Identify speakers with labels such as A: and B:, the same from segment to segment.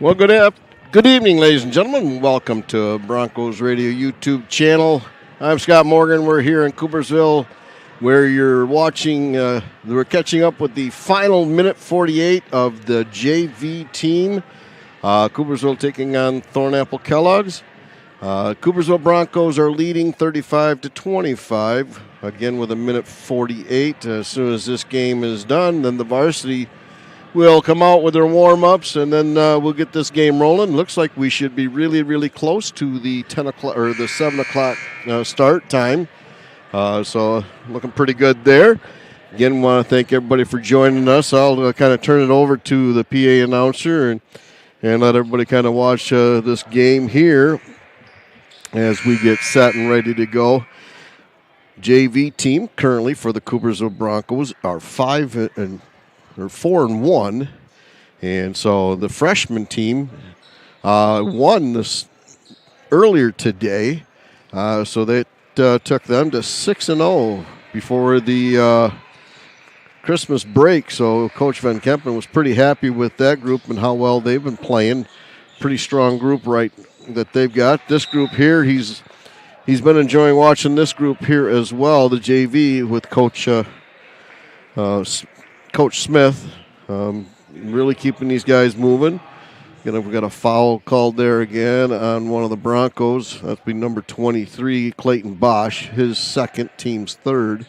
A: Well, good evening, ladies and gentlemen. Welcome to Broncos Radio YouTube channel. I'm Scott Morgan. We're here in Coopersville, where you're watching. We're catching up with the final minute 48 of the JV team. Coopersville taking on Thornapple-Kellogg's. Coopersville Broncos are leading 35-25. Again, with a minute 48. As soon as this game is done, then the Varsity will come out with their warm-ups, and then we'll get this game rolling. Looks like we should be really, really close to the 10 o'clock or the 7 o'clock start time. So looking pretty good there. Again, want to thank everybody for joining us. I'll kind of turn it over to the PA announcer and let everybody kind of watch this game here as we get set and ready to go. JV team currently for the Coopersville Broncos are 4-1, and so the freshman team won this earlier today, so they took them to 6-0 before the Christmas break. So Coach Van Kempen was pretty happy with that group and how well they've been playing. Pretty strong group, right, that they've got. This group here, he's been enjoying watching this group here as well, the JV with Coach Smith, really keeping these guys moving. We've got a foul called there again on one of the Broncos. That'll be number 23, Clayton Bosch, his second, team's third.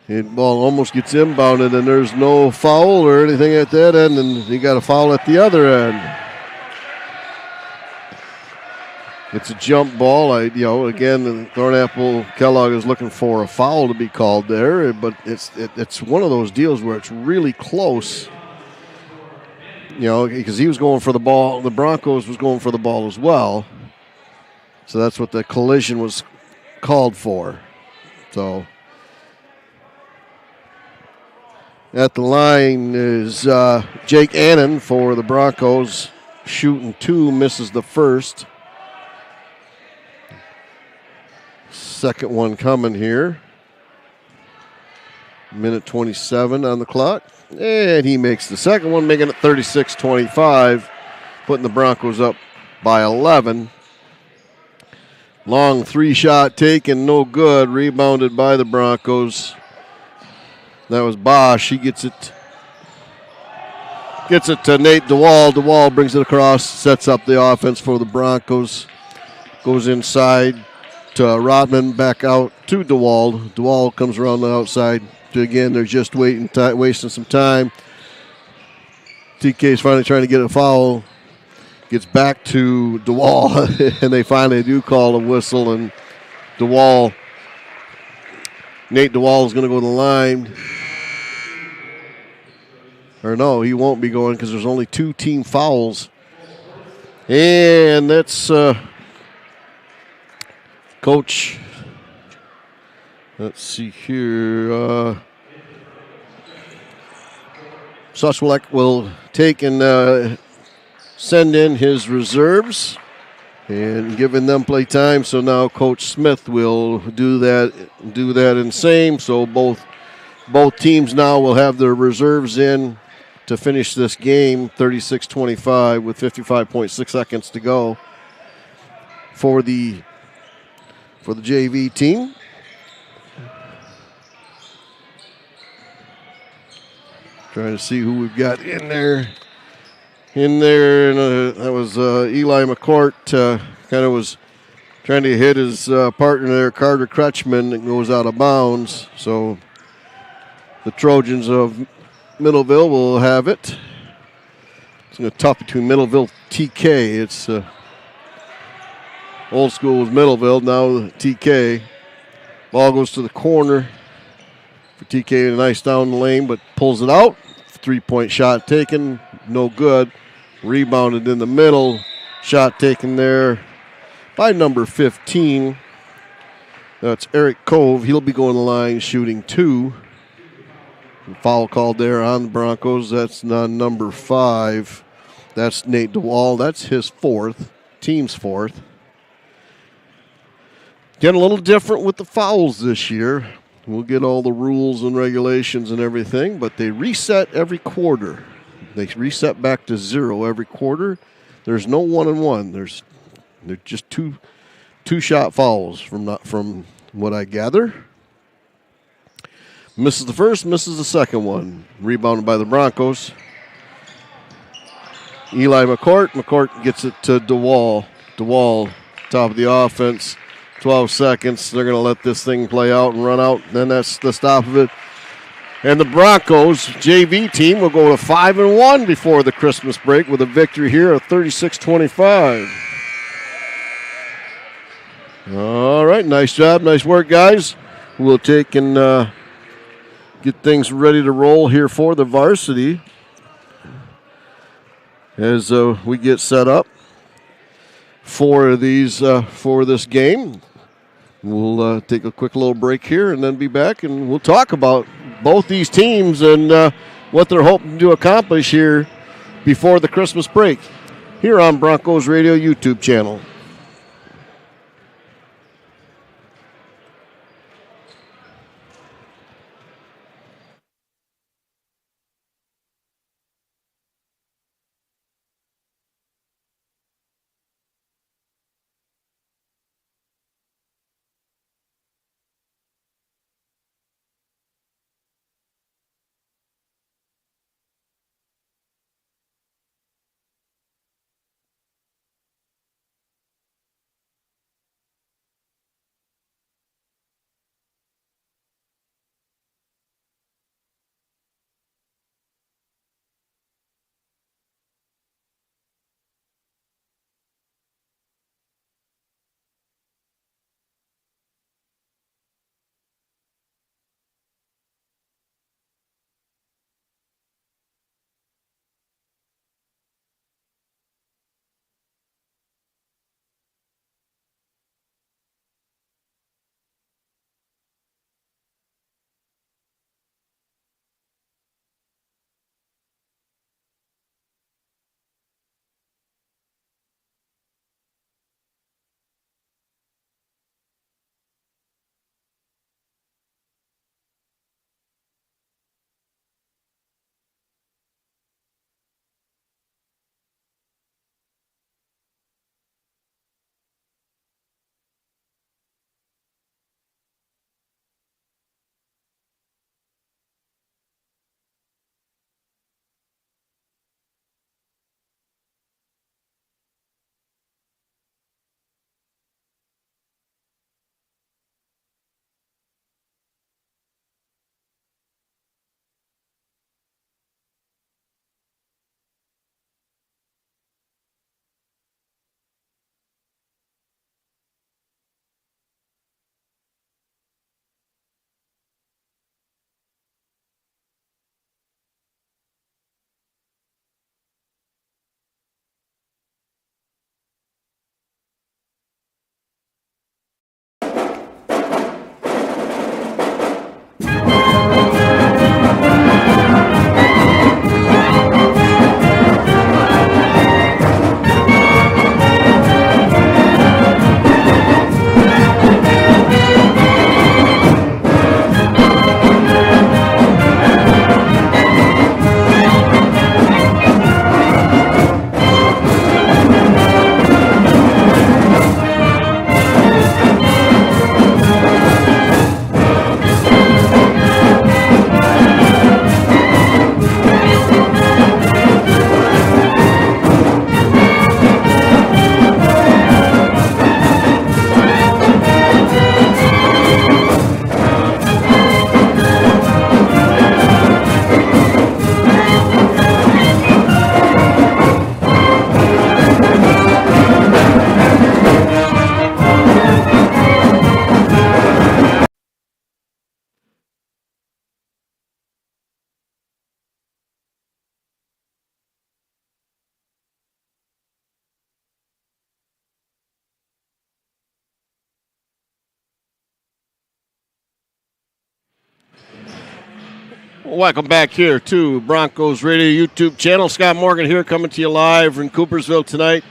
A: The ball almost gets inbounded, and there's no foul or anything at that end, and you got a foul at the other end. It's a jump ball. Again, Thornapple-Kellogg is looking for a foul to be called there, but it's one of those deals where it's really close. Because he was going for the ball, the Broncos was going for the ball as well. So that's what the collision was called for. So at the line is Jake Annan for the Broncos, shooting two, misses the first. Second one coming here. Minute 27 on the clock. And he makes the second one, making it 36-25, putting the Broncos up by 11. Long three-shot taken, no good. Rebounded by the Broncos. That was Bosch. He gets it to Nate DeWall. DeWall brings it across, sets up the offense for the Broncos. Goes inside to Rodman, back out to DeWall. DeWall comes around the outside. Again, they're just wasting some time. TK is finally trying to get a foul. Gets back to DeWall, and they finally do call a whistle. And Nate DeWall is going to go to the line. Or no, he won't be going because there's only two team fouls. And that's Coach, let's see here. Sushwalek will take and send in his reserves and giving them play time. So now Coach Smith will do that in same. So both teams now will have their reserves in to finish this game 36-25 with 55.6 seconds to go for the JV team. Trying to see who we've got in there. And that was Eli McCourt. Kind of was trying to hit his partner there, Carter Crutchman, and goes out of bounds. So the Trojans of Middleville will have it. It's going to tough between Middleville TK. It's old school was Middleville, now TK. Ball goes to the corner for TK. Nice down the lane, but pulls it out. 3-point shot taken, no good. Rebounded in the middle. Shot taken there by number 15. That's Eric Cove. He'll be going to the line shooting two. Foul called there on the Broncos. That's number 5. That's Nate DeWall. That's his fourth, team's fourth. Getting a little different with the fouls this year. We'll get all the rules and regulations and everything, but they reset every quarter. They reset back to 0 every quarter. There's no 1-and-1. They're just two shot fouls from what I gather. Misses the first, misses the second one. Rebounded by the Broncos. Eli McCourt. McCourt gets it to DeWall. DeWall, top of the offense. 12 seconds. They're going to let this thing play out and run out. Then that's the stop of it. And the Broncos JV team will go to 5-1 before the Christmas break with a victory here of 36-25. All right, nice job, nice work, guys. We'll take and get things ready to roll here for the varsity as we get set up for this game. We'll take a quick little break here and then be back, and we'll talk about both these teams and what they're hoping to accomplish here before the Christmas break here on Broncos Radio YouTube channel. Welcome back here to Broncos Radio YouTube channel. Scott Morgan here, coming to you live in Coopersville tonight,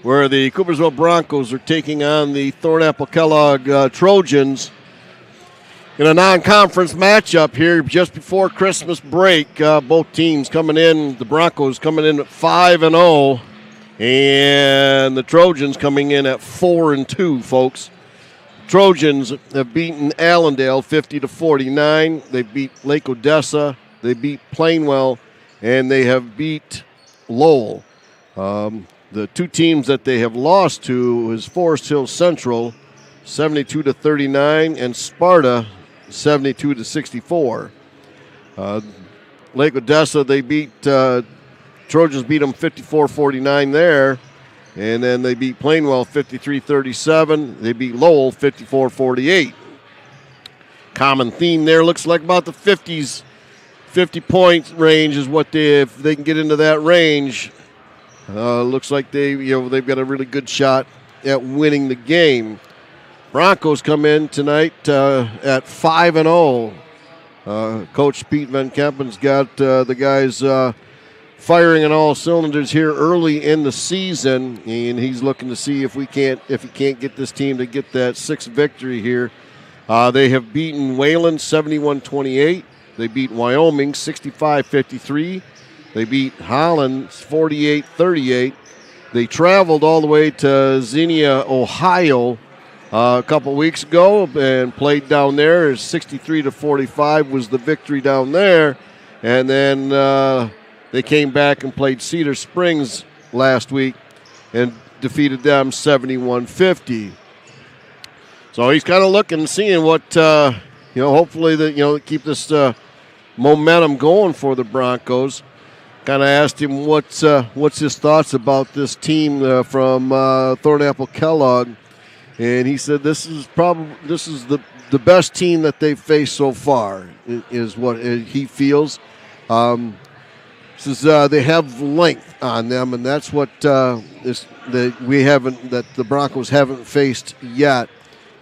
A: where the Coopersville Broncos are taking on the Thornapple-Kellogg Trojans. In a non-conference matchup here just before Christmas break, both teams coming in, the Broncos coming in at 5-0, and the Trojans coming in at 4-2, folks. Trojans have beaten Allendale 50-49. They beat Lake Odessa. They beat Plainwell, and they have beat Lowell. The two teams that they have lost to is Forest Hill Central, 72-39, and Sparta, 72-64. Lake Odessa, they beat Trojans beat them 54-49 there, and then they beat Plainwell 53-37. They beat Lowell 54-48. Common theme there looks like about the 50-point range is what if they can get into that range. Looks like they've got a really good shot at winning the game. Broncos come in tonight at 5-0. Coach Pete Van Kempen's got the guys firing on all cylinders here early in the season, and he's looking to see if he can't get this team to get that sixth victory here. They have beaten Wayland 71-28. They beat Wyoming 65-53. They beat Holland 48-38. They traveled all the way to Xenia, Ohio, a couple weeks ago and played down there. 63-45 was the victory down there. And then they came back and played Cedar Springs last week and defeated them 71-50. So he's kind of looking and seeing what, hopefully keep this momentum going for the Broncos. Kind of asked him what's his thoughts about this team from Thornapple-Kellogg. And he said this is the best team that they've faced so far, is what he feels. Says they have length on them, and that's what that the Broncos haven't faced yet.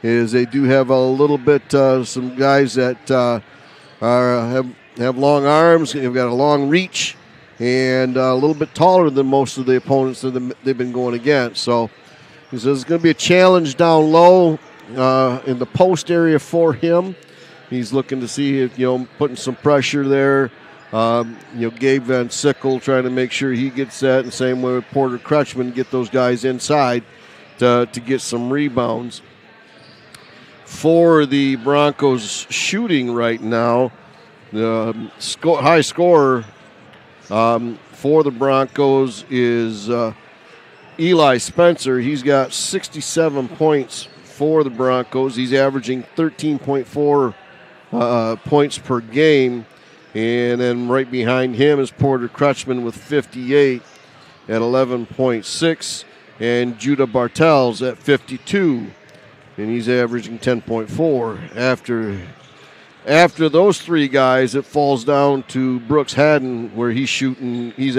A: Is they do have a little bit some guys that have long arms, they've got a long reach, and a little bit taller than most of the opponents that they've been going against. So he says it's going to be a challenge down low in the post area for him. He's looking to see if, putting some pressure there. Gabe Van Sickle trying to make sure he gets that, and same way with Porter Crutchman, get those guys inside to get some rebounds. For the Broncos shooting right now, the high scorer for the Broncos is Eli Spencer. He's got 67 points for the Broncos. He's averaging 13.4 points per game. And then right behind him is Porter Crutchman with 58 at 11.6. And Judah Bartels at 52. And he's averaging 10.4. After those three guys, it falls down to Brooks Haddon, where he's shooting. He's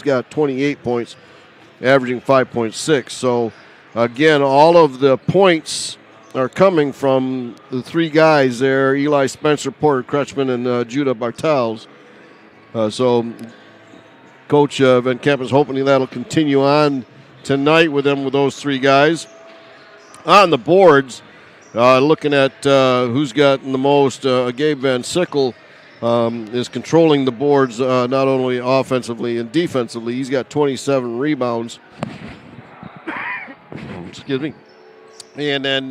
A: got 28 points, averaging 5.6. So again, all of the points are coming from the three guys there: Eli Spencer, Porter Crutchman, and Judah Bartels. So Coach Van Kempen is hoping that'll continue on tonight with those three guys on the boards. Looking at who's gotten the most, Gabe Van Sickle is controlling the boards not only offensively and defensively. He's got 27 rebounds. Excuse me. And then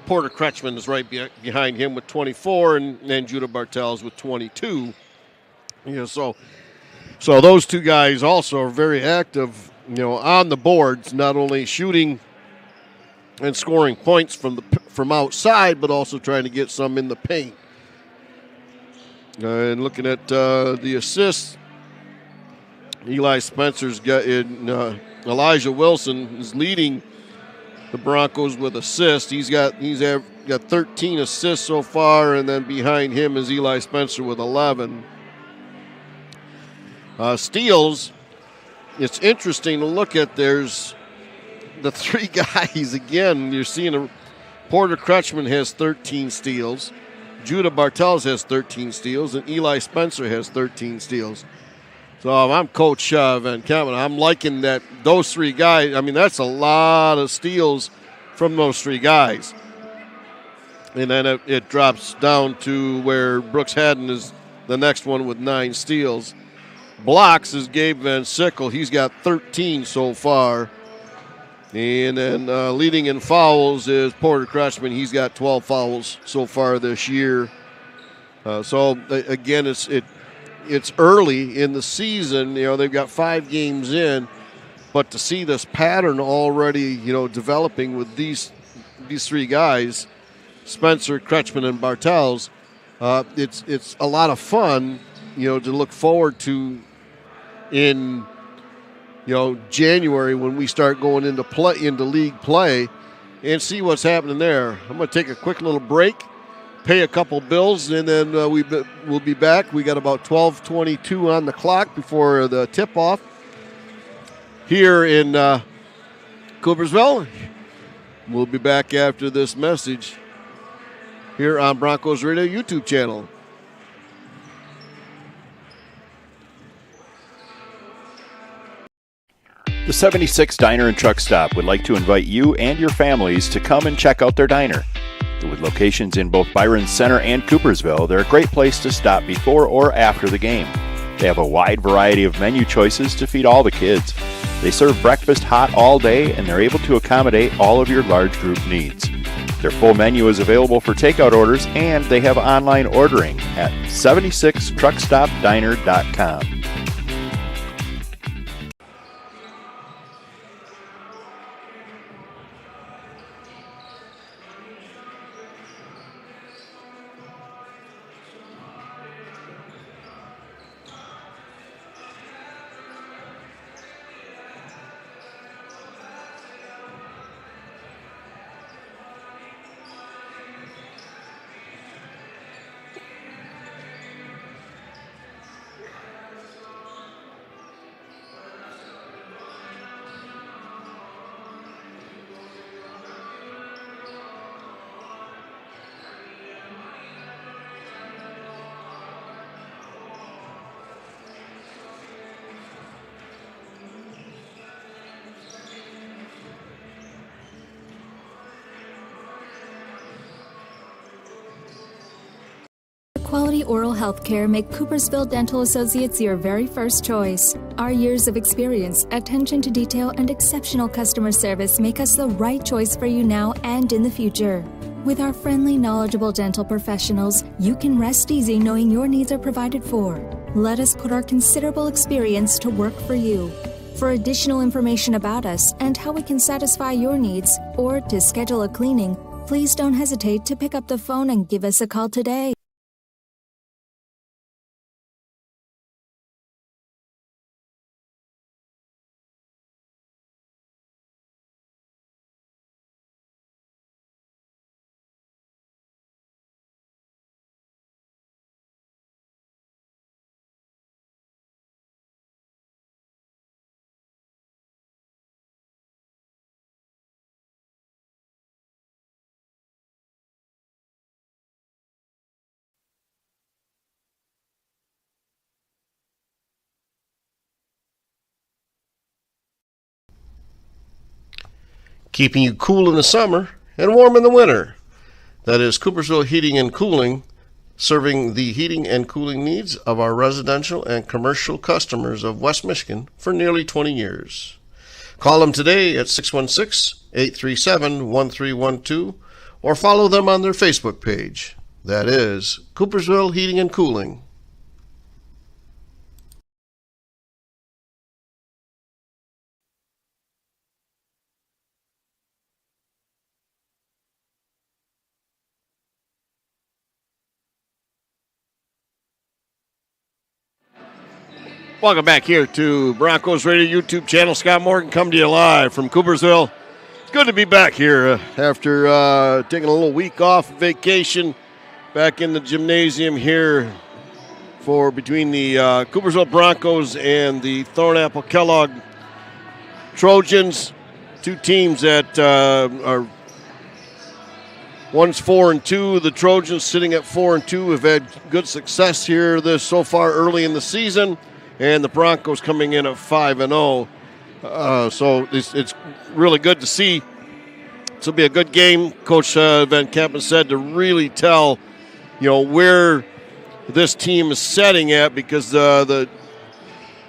A: Porter Crutchman is right behind him with 24, and Judah Bartels with 22. So those two guys also are very active, on the boards, not only shooting and scoring points from outside, but also trying to get some in the paint. And looking at the assists, Eli Spencer's got Elijah Wilson is leading the Broncos with assists. He's got 13 assists so far, and then behind him is Eli Spencer with 11. Steals, it's interesting to look at. There's the three guys again. You're seeing Porter Crutchman has 13 steals, Judah Bartels has 13 steals, and Eli Spencer has 13 steals. So I'm Coach Van Kempen. I'm liking that those three guys. I mean, that's a lot of steals from those three guys. And then it drops down to where Brooks Haddon is the next one with 9 steals. Blocks is Gabe Van Sickle. He's got 13 so far. And then leading in fouls is Porter Crutchman. He's got 12 fouls so far this year. So again, it's early in the season. They've got 5 games in, but to see this pattern already, developing with these 3 guys, Spencer, Crutchman, and Bartels, it's a lot of fun, to look forward to in January when we start going into league play and see what's happening there. I'm going to take a quick little break, pay a couple bills, and then we'll be back. We got about 12:22 on the clock before the tip-off here in Coopersville. We'll be back after this message here on Broncos Radio YouTube channel.
B: The 76 Diner and Truck Stop would like to invite you and your families to come and check out their diner. With locations in both Byron Center and Coopersville, they're a great place to stop before or after the game. They have a wide variety of menu choices to feed all the kids. They serve breakfast hot all day, and they're able to accommodate all of your large group needs. Their full menu is available for takeout orders, and they have online ordering at 76truckstopdiner.com.
C: Quality oral health care make Coopersville Dental Associates your very first choice. Our years of experience, attention to detail, and exceptional customer service make us the right choice for you now and in the future. With our friendly, knowledgeable dental professionals, you can rest easy knowing your needs are provided for. Let us put our considerable experience to work for you. For additional information about us and how we can satisfy your needs, or to schedule a cleaning, please don't hesitate to pick up the phone and give us a call today.
A: Keeping you cool in the summer and warm in the winter. That is Coopersville Heating and Cooling, serving the heating and cooling needs of our residential and commercial customers of West Michigan for nearly 20 years. Call them today at 616-837-1312 or follow them on their Facebook page. That is Coopersville Heating and Cooling. Welcome back here to Broncos Radio YouTube channel. Scott Morgan coming to you live from Coopersville. It's good to be back here after taking a little week off vacation. Back in the gymnasium here for between the Coopersville Broncos and the Thornapple-Kellogg Trojans. Two teams that are one's 4-2. The Trojans sitting at 4-2 have had good success here so far early in the season. And the Broncos coming in at 5-0. So it's really good to see This will be a good game, Coach Van Kempen said, to really tell, where this team is setting at, because the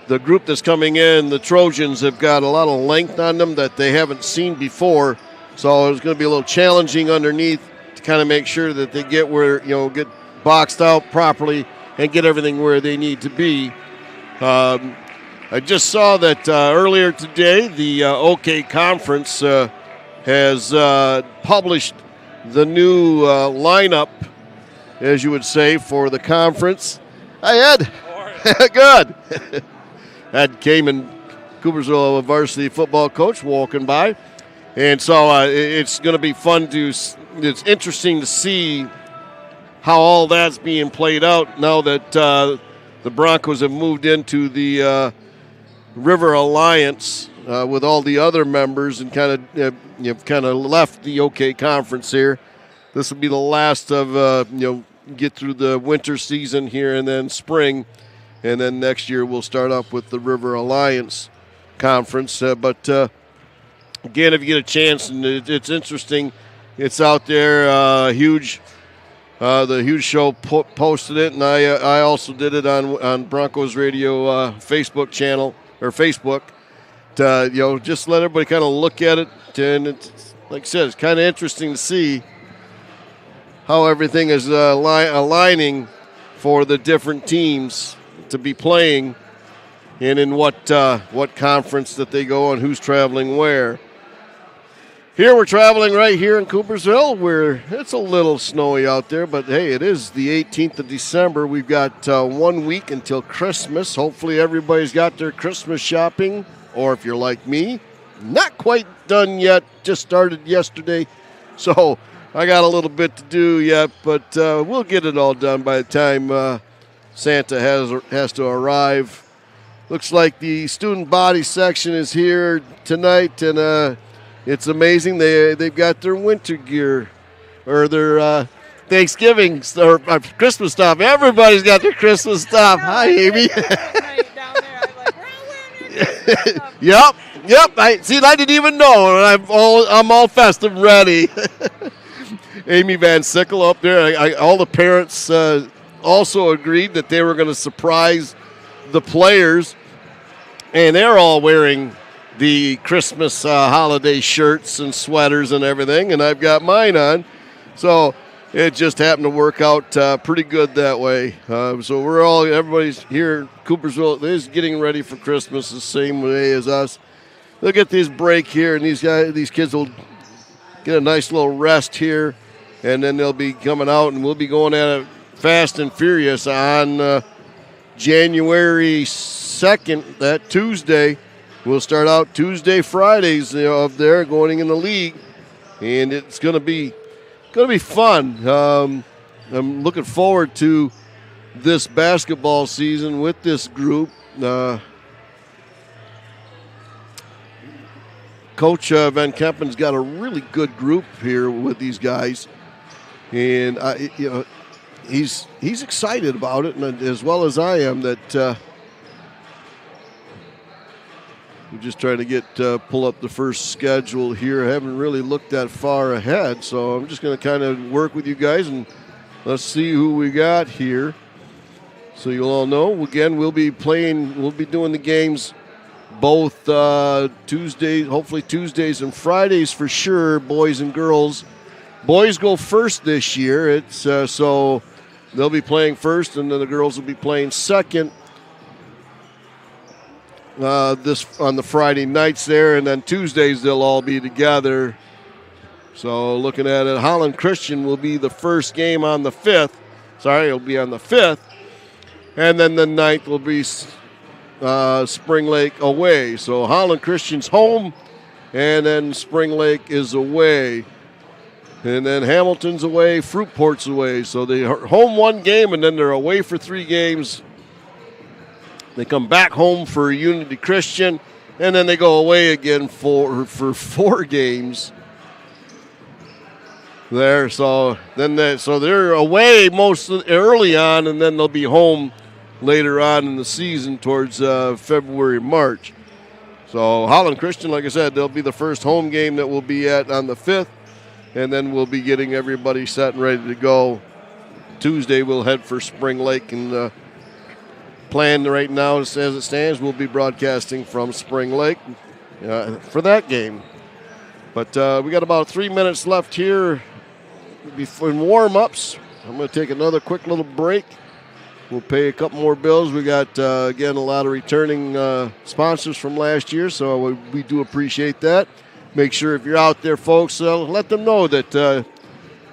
A: group that's coming in, the Trojans, have got a lot of length on them that they haven't seen before. So it's going to be a little challenging underneath to kind of make sure that they get where, get boxed out properly and get everything where they need to be. I just saw that earlier today the OK Conference has published the new lineup, as you would say, for the conference. Hi, Ed. Good. Ed came in, Coopersville varsity football coach, walking by. And so it's going to be fun it's interesting to see how all that's being played out now that the Broncos have moved into the River Alliance with all the other members and kind of left the OK Conference here. This will be the last of get through the winter season here and then spring, and then next year we'll start up with the River Alliance Conference. But again, if you get a chance, and it's interesting, it's out there. Huge. The Huge Show posted it, and I also did it on Broncos Radio Facebook channel or Facebook. To, just let everybody kind of look at it, and it's, like I said, it's kind of interesting to see how everything is aligning for the different teams to be playing, and in what conference that they go and who's traveling where. Here we're traveling right here in Coopersville, where it's a little snowy out there, but hey, it is the 18th of December. We've got 1 week until Christmas. Hopefully everybody's got their Christmas shopping, or if you're like me, not quite done yet, just started yesterday. So I got a little bit to do yet, but we'll get it all done by the time Santa has to arrive. Looks like the student body section is here tonight, and it's amazing. They've got their winter gear, or their Thanksgiving or Christmas stuff. Everybody's got their Christmas stuff. Hi, Amy. Yep. I didn't even know. I'm all festive ready. Amy Van Sickle up there. All the parents also agreed that they were going to surprise the players, and they're all wearing the Christmas holiday shirts and sweaters and everything, and I've got mine on. So it just happened to work out pretty good that way. So everybody's here. Coopersville is getting ready for Christmas the same way as us. They'll get this break here, and these kids will get a nice little rest here, and then they'll be coming out, and we'll be going at it fast and furious on January 2nd, that Tuesday. We'll start out Tuesday, Fridays up there going in the league, and it's going to be fun. I'm looking forward to this basketball season with this group. Coach Van Kempen's got a really good group here with these guys, and he's excited about it, and as well as I am. That we're just trying to get pull up the first schedule here. I haven't really looked that far ahead, so I'm just going to kind of work with you guys, and let's see who we got here. So you'll all know. Again, we'll be doing the games both Tuesdays, hopefully Tuesdays and Fridays for sure, boys and girls. Boys go first this year. It's so they'll be playing first, and then the girls will be playing second. This on the Friday nights there, and then Tuesdays they'll all be together. So looking at it, Holland Christian will be the first game on the 5th. It'll be on the 5th. And then the 9th will be Spring Lake away. So Holland Christian's home, and then Spring Lake is away. And then Hamilton's away, Fruitport's away. So they're home one game, and then they're away for 3 games. They come back home for Unity Christian, and then they go away again for 4 games there. So they're away most early on, and then they'll be home later on in the season towards February, March. So Holland Christian, like I said, they'll be the first home game that we'll be at on the 5th. and then we'll be getting everybody set and ready to go. Tuesday we'll head for Spring Lake, and plan right now as it stands, we'll be broadcasting from Spring Lake for that game. But we got about 3 minutes left here before warm-ups. I'm going to take another quick little break. We'll pay a couple more bills. We got, again, a lot of returning sponsors from last year, so we do appreciate that. Make sure if you're out there, folks, let them know that,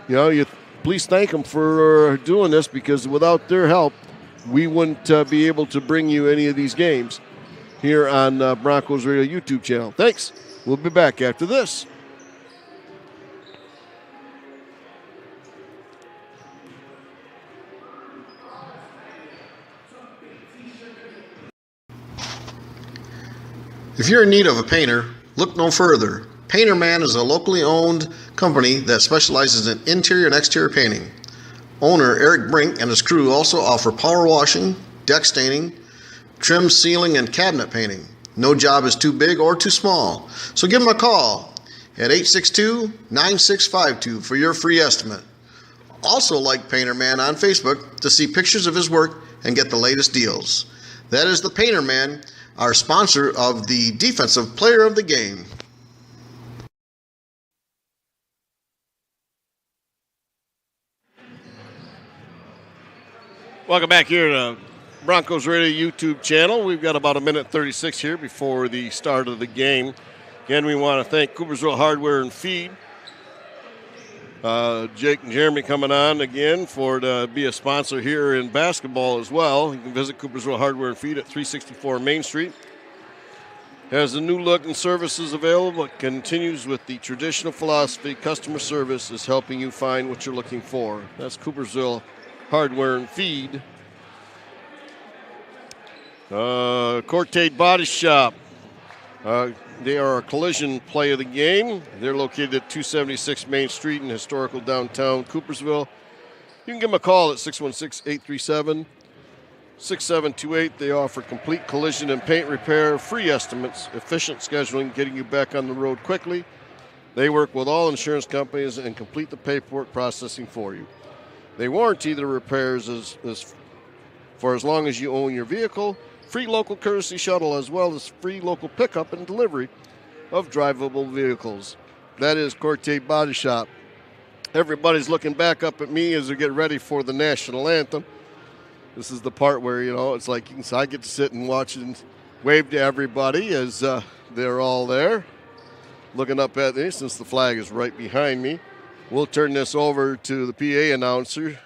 A: you please thank them for doing this, because without their help, we wouldn't be able to bring you any of these games here on Broncos Radio YouTube channel. Thanks. We'll be back after this.
D: If you're in need of a painter, look no further. Painter Man is a locally owned company that specializes in interior and exterior painting. Owner Eric Brink and his crew also offer power washing, deck staining, trim, ceiling, and cabinet painting. No job is too big or too small, so give them a call at 862-9652 for your free estimate. Also like Painter Man on Facebook to see pictures of his work and get the latest deals. That is the Painter Man, our sponsor of the Defensive Player of the Game.
A: Welcome back here to Broncos Radio YouTube channel. We've got about 1:36 here before the start of the game. Again, we want to thank Coopersville Hardware and Feed. Jake and Jeremy coming on again to be a sponsor here in basketball as well. You can visit Coopersville Hardware and Feed at 364 Main Street. Has a new look and services available. It continues with the traditional philosophy. Customer service is helping you find what you're looking for. That's Coopersville Hardware and Feed. Cortate Body Shop. They are a collision play of the game. They're located at 276 Main Street in historical downtown Coopersville. You can give them a call at 616-837-6728. They offer complete collision and paint repair, free estimates, efficient scheduling, getting you back on the road quickly. They work with all insurance companies and complete the paperwork processing for you. They warranty the repairs for as long as you own your vehicle. Free local courtesy shuttle, as well as free local pickup and delivery of drivable vehicles. That is Cortate Body Shop. Everybody's looking back up at me as they get ready for the national anthem. This is the part where, it's like I get to sit and watch and wave to everybody as they're all there looking up at me, since the flag is right behind me. We'll turn this over to the PA announcer,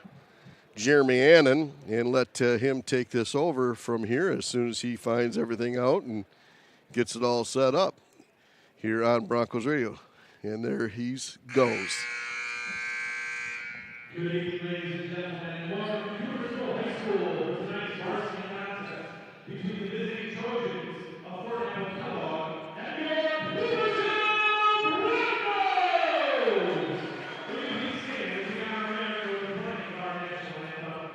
A: Jeremy Annan, and let him take this over from here as soon as he finds everything out and gets it all set up here on Broncos Radio. And there he goes.
E: Good evening, ladies and gentlemen. Welcome to Coopersville High School for tonight's varsity contest between the visiting Trojans of Thornapple-Kellogg and your Coopersville Broncos. Will you please stand as we honor our men with the playing of our national anthem?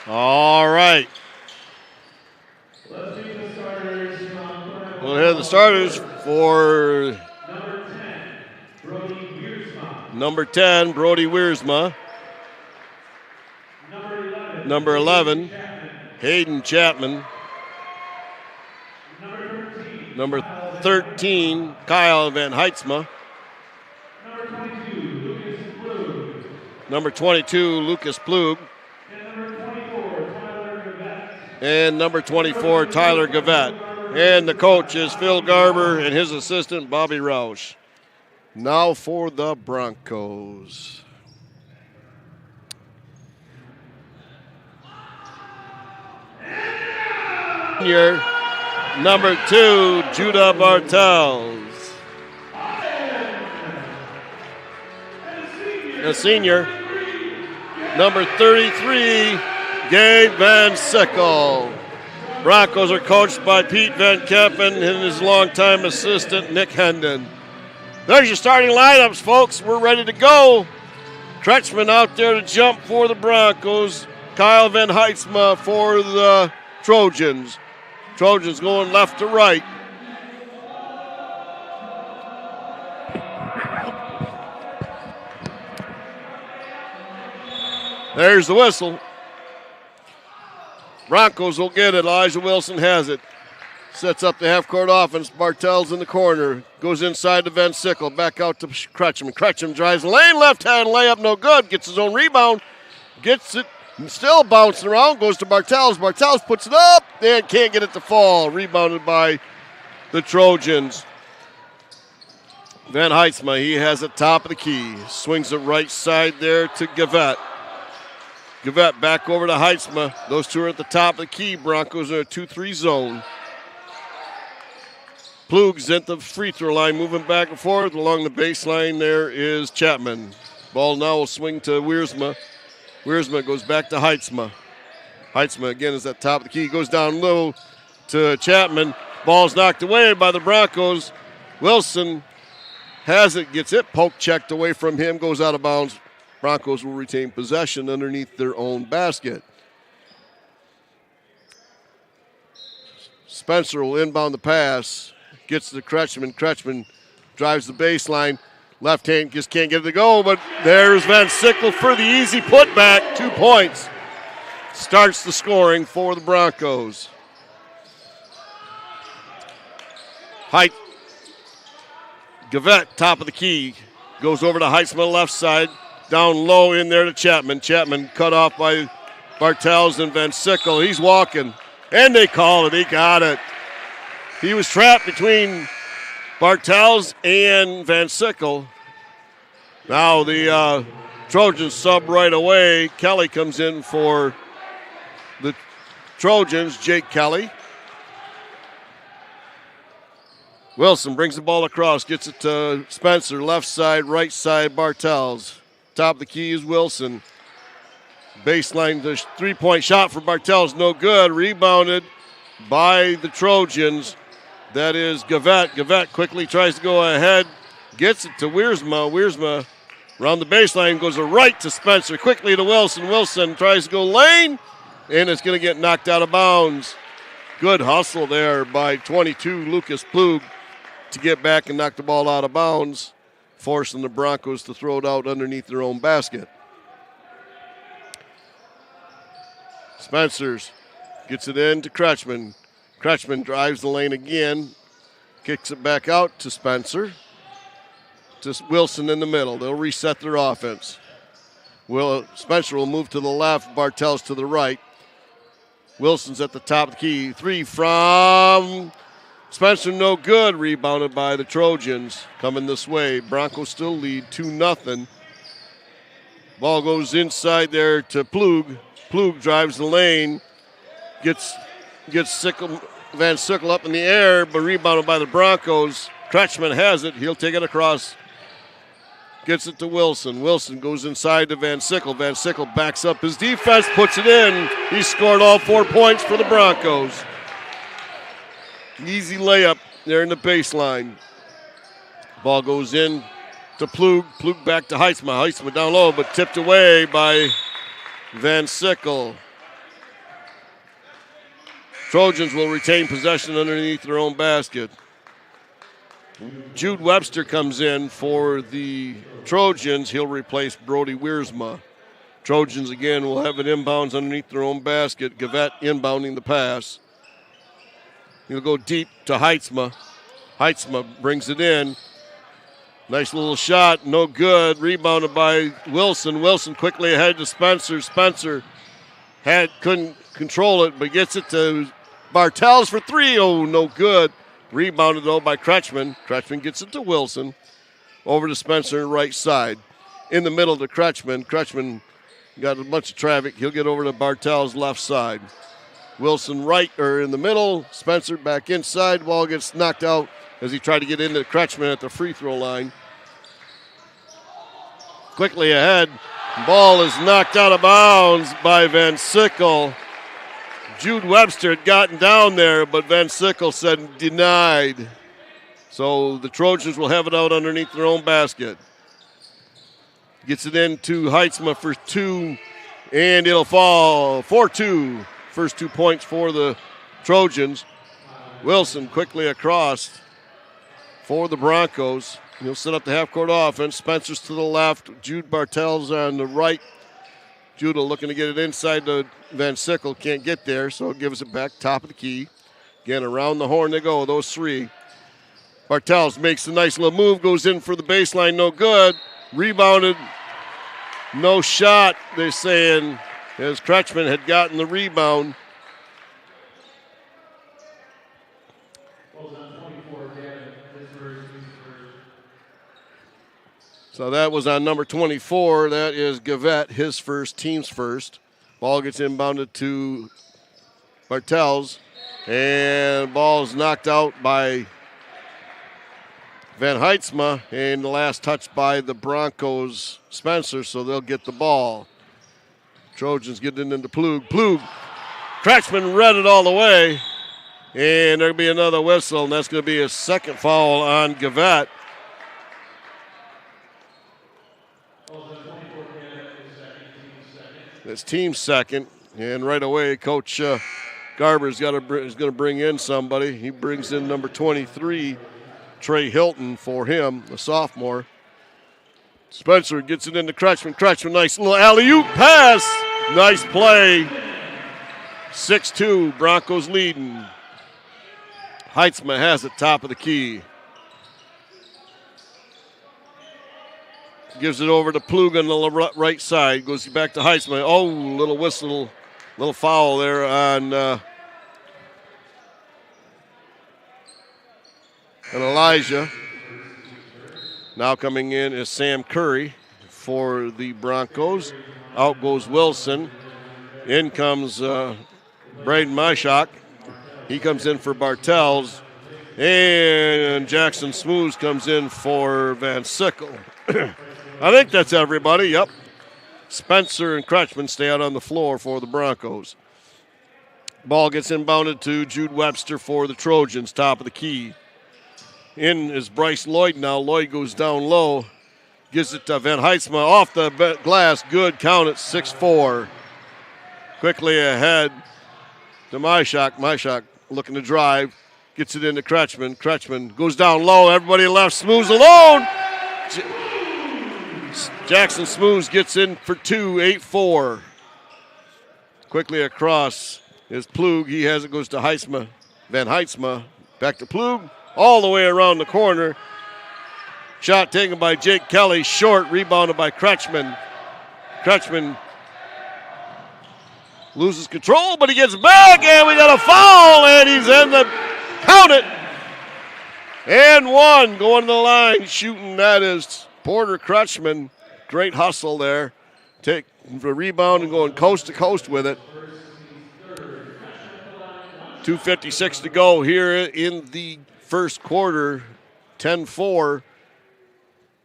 A: All right.
E: Let's meet the starters from Thornapple-Kellogg.
A: We'll have the starters for
E: Number 10, Brody Wiersma.
A: number 10, Brody Wiersma. Number 11, Hayden Chapman. Number 13, Kyle Van Heitzma. Number 22, Lucas Plug. And number 24, Tyler Gavette. And the coach is Phil Garber and his assistant, Bobby Roush. Now for the Broncos. Senior, number 2, Judah Bartels. A senior, number 33, Gabe Van Sickle. Broncos are coached by Pete Van Keppen and his longtime assistant, Nick Hendon. There's your starting lineups, folks. We're ready to go. Kretschmann out there to jump for the Broncos. Kyle Van Heitzma for the Trojans. Trojans going left to right. There's the whistle. Broncos will get it. Elijah Wilson has it. Sets up the half-court offense. Bartels in the corner. Goes inside to Van Sickle. Back out to Kretschmann. Kretschmann drives the lane. Left-hand layup, no good. Gets his own rebound. Gets it. Still bouncing around. Goes to Bartels. Bartels puts it up. And can't get it to fall. Rebounded by the Trojans. Van Heitzma, he has it top of the key. Swings it right side there to Gavette. Gavette back over to Heitzma. Those two are at the top of the key. Broncos are a 2-3 zone. Plug's at the free throw line, moving back and forth. Along the baseline there is Chapman. Ball now will swing to Wiersma. Wiersma goes back to Heitzma. Heitzma again is at top of the key. Goes down low to Chapman. Ball's knocked away by the Broncos. Wilson has it, gets it poke checked away from him, goes out of bounds. Broncos will retain possession underneath their own basket. Spencer will inbound the pass. Gets to Kretschmann. Kretschmann drives the baseline. Left hand just can't get it to go, but there's Van Sickle for the easy putback. 2 points. Starts the scoring for the Broncos. Height. Gavette, top of the key. Goes over to Heitzman, left side. Down low in there to Chapman. Chapman cut off by Bartels and Van Sickle. He's walking. And they call it. He got it. He was trapped between Bartels and Van Sickle. Now the Trojans sub right away. Kelly comes in for the Trojans, Jake Kelly. Wilson brings the ball across, gets it to Spencer, left side, right side, Bartels. Top of the key is Wilson. Baseline, the three-point shot for Bartels, no good. Rebounded by the Trojans. That is Gavette. Gavette quickly tries to go ahead, gets it to Wiersma. Wiersma around the baseline, goes right to Spencer, quickly to Wilson. Wilson tries to go lane, and it's going to get knocked out of bounds. Good hustle there by 22, Lucas Plug, to get back and knock the ball out of bounds, forcing the Broncos to throw it out underneath their own basket. Spencers gets it in to Kretschmann. Kretschmann drives the lane again, kicks it back out to Spencer. To Wilson in the middle. They'll reset their offense. Spencer will move to the left, Bartels to the right. Wilson's at the top of the key. Three from Spencer, no good. Rebounded by the Trojans. Coming this way. Broncos still lead 2-0. Ball goes inside there to Plug. Plug drives the lane. Gets Van Sickle up in the air, but rebounded by the Broncos. Kretschmann has it. He'll take it across. Gets it to Wilson. Wilson goes inside to Van Sickle. Van Sickle backs up his defense, puts it in. He scored all 4 points for the Broncos. Easy layup there in the baseline. Ball goes in to Plug. Plug back to Heitzma. Heitzma down low, but tipped away by Van Sickle. Trojans will retain possession underneath their own basket. Jude Webster comes in for the Trojans. He'll replace Brody Wiersma. Trojans again will have it inbounds underneath their own basket. Gavette inbounding the pass. He'll go deep to Heitzma. Heitzma brings it in. Nice little shot, no good. Rebounded by Wilson. Wilson quickly ahead to Spencer. Spencer couldn't control it, but gets it to Bartels for three. Oh, no good. Rebounded, though, by Kretschmann. Kretschmann gets it to Wilson. Over to Spencer, right side. In the middle to Kretschmann. Kretschmann got a bunch of traffic. He'll get over to Bartels' left side. Wilson right or in the middle. Spencer back inside. Ball gets knocked out as he tried to get into Kretschmann at the free throw line. Quickly ahead. Ball is knocked out of bounds by Van Sickle. Jude Webster had gotten down there, but Van Sickle said denied. So the Trojans will have it out underneath their own basket. Gets it into Heitzma for two, and it'll fall 4-2. First 2 points for the Trojans. Wilson quickly across for the Broncos. He'll set up the half-court offense. Spencer's to the left. Jude Bartels on the right. Judah looking to get it inside to Van Sickle. Can't get there, so it gives it back top of the key. Again, around the horn they go, those three. Bartels makes a nice little move, goes in for the baseline, no good. Rebounded, no shot, they're saying, as Kretschmann had gotten the rebound. So that was on number 24. That is Gavette, his first, team's first. Ball gets inbounded to Bartels, and ball is knocked out by Van Heitzma, and the last touch by the Broncos, Spencer, so they'll get the ball. Trojans getting into Plug. Plug. Kretschmann read it all the way, and there'll be another whistle, and that's going to be a second foul on Gavette. It's team second, and right away, Coach Garber is going to bring in somebody. He brings in number 23, Trey Hilton, for him, the sophomore. Spencer gets it into Kretschmann. Kretschmann, nice little alley-oop pass. Nice play. 6-2, Broncos leading. Heitzma has it top of the key. Gives it over to Plug on the right side. Goes back to Heitzma. Oh, little whistle, little foul there on Elijah. Now coming in is Sam Curry for the Broncos. Out goes Wilson. In comes Braden Myshak. He comes in for Bartels. And Jackson Smooth comes in for Van Sickle. I think that's everybody. Yep. Spencer and Kretschmann stay out on the floor for the Broncos. Ball gets inbounded to Jude Webster for the Trojans, top of the key. In is Bryce Lloyd now. Lloyd goes down low. Gives it to Van Heitzma off the glass. Good count at 6-4. Quickly ahead to Myshak. Myshak looking to drive. Gets it into Kretschmann. Kretschmann goes down low. Everybody left. Smooths alone. Jackson Smooths gets in for two, 8-4. Quickly across is Plug. He has it, goes to Heitzma. Van Heitzma back to Plug. All the way around the corner. Shot taken by Jake Kelly. Short, rebounded by Kretschmann. Kretschmann loses control, but he gets back, and we got a foul, and he's in the count it. And one going to the line, shooting. That is Porter Kretschmann. Great hustle there. Take the rebound and going coast to coast with it. 2:56 to go here in the first quarter. 10-4.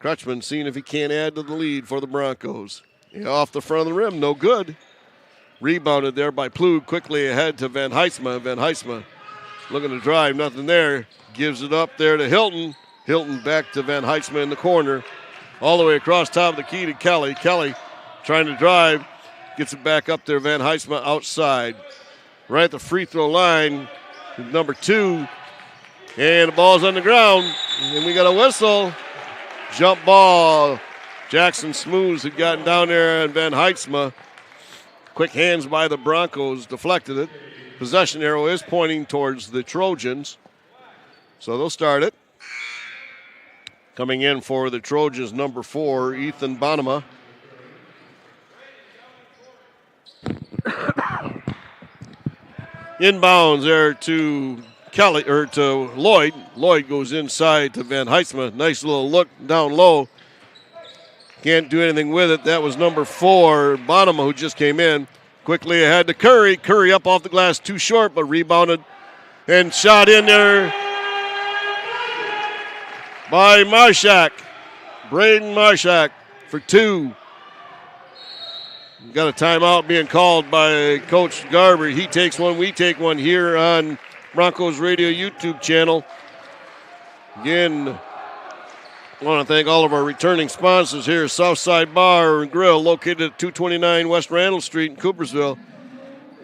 A: Kretschmann seeing if he can't add to the lead for the Broncos. Off the front of the rim, no good. Rebounded there by Plug. Quickly ahead to Van Heitzma. Van Heitzma looking to drive, nothing there. Gives it up there to Hilton. Hilton back to Van Heitzma in the corner. All the way across top of the key to Kelly. Kelly trying to drive. Gets it back up there. Van Heitzma outside. Right at the free throw line. Number 2. And the ball's on the ground. And we got a whistle. Jump ball. Jackson Smooths had gotten down there, and Van Heidsma, quick hands by the Broncos, deflected it. Possession arrow is pointing towards the Trojans, so they'll start it. Coming in for the Trojans, number 4, Ethan Bonema. Inbounds there to Kelly or to Lloyd. Lloyd goes inside to Van Heidsma. Nice little look down low. Can't do anything with it. That was number 4, Bonema, who just came in. Quickly ahead to Curry. Curry up off the glass, too short, but rebounded and shot in there by Marshak. Braden Marshak for 2. Got a timeout being called by Coach Garber. He takes one, we take one here on Broncos Radio YouTube channel. Again, I want to thank all of our returning sponsors here. Southside Bar and Grill, located at 229 West Randall Street in Coopersville.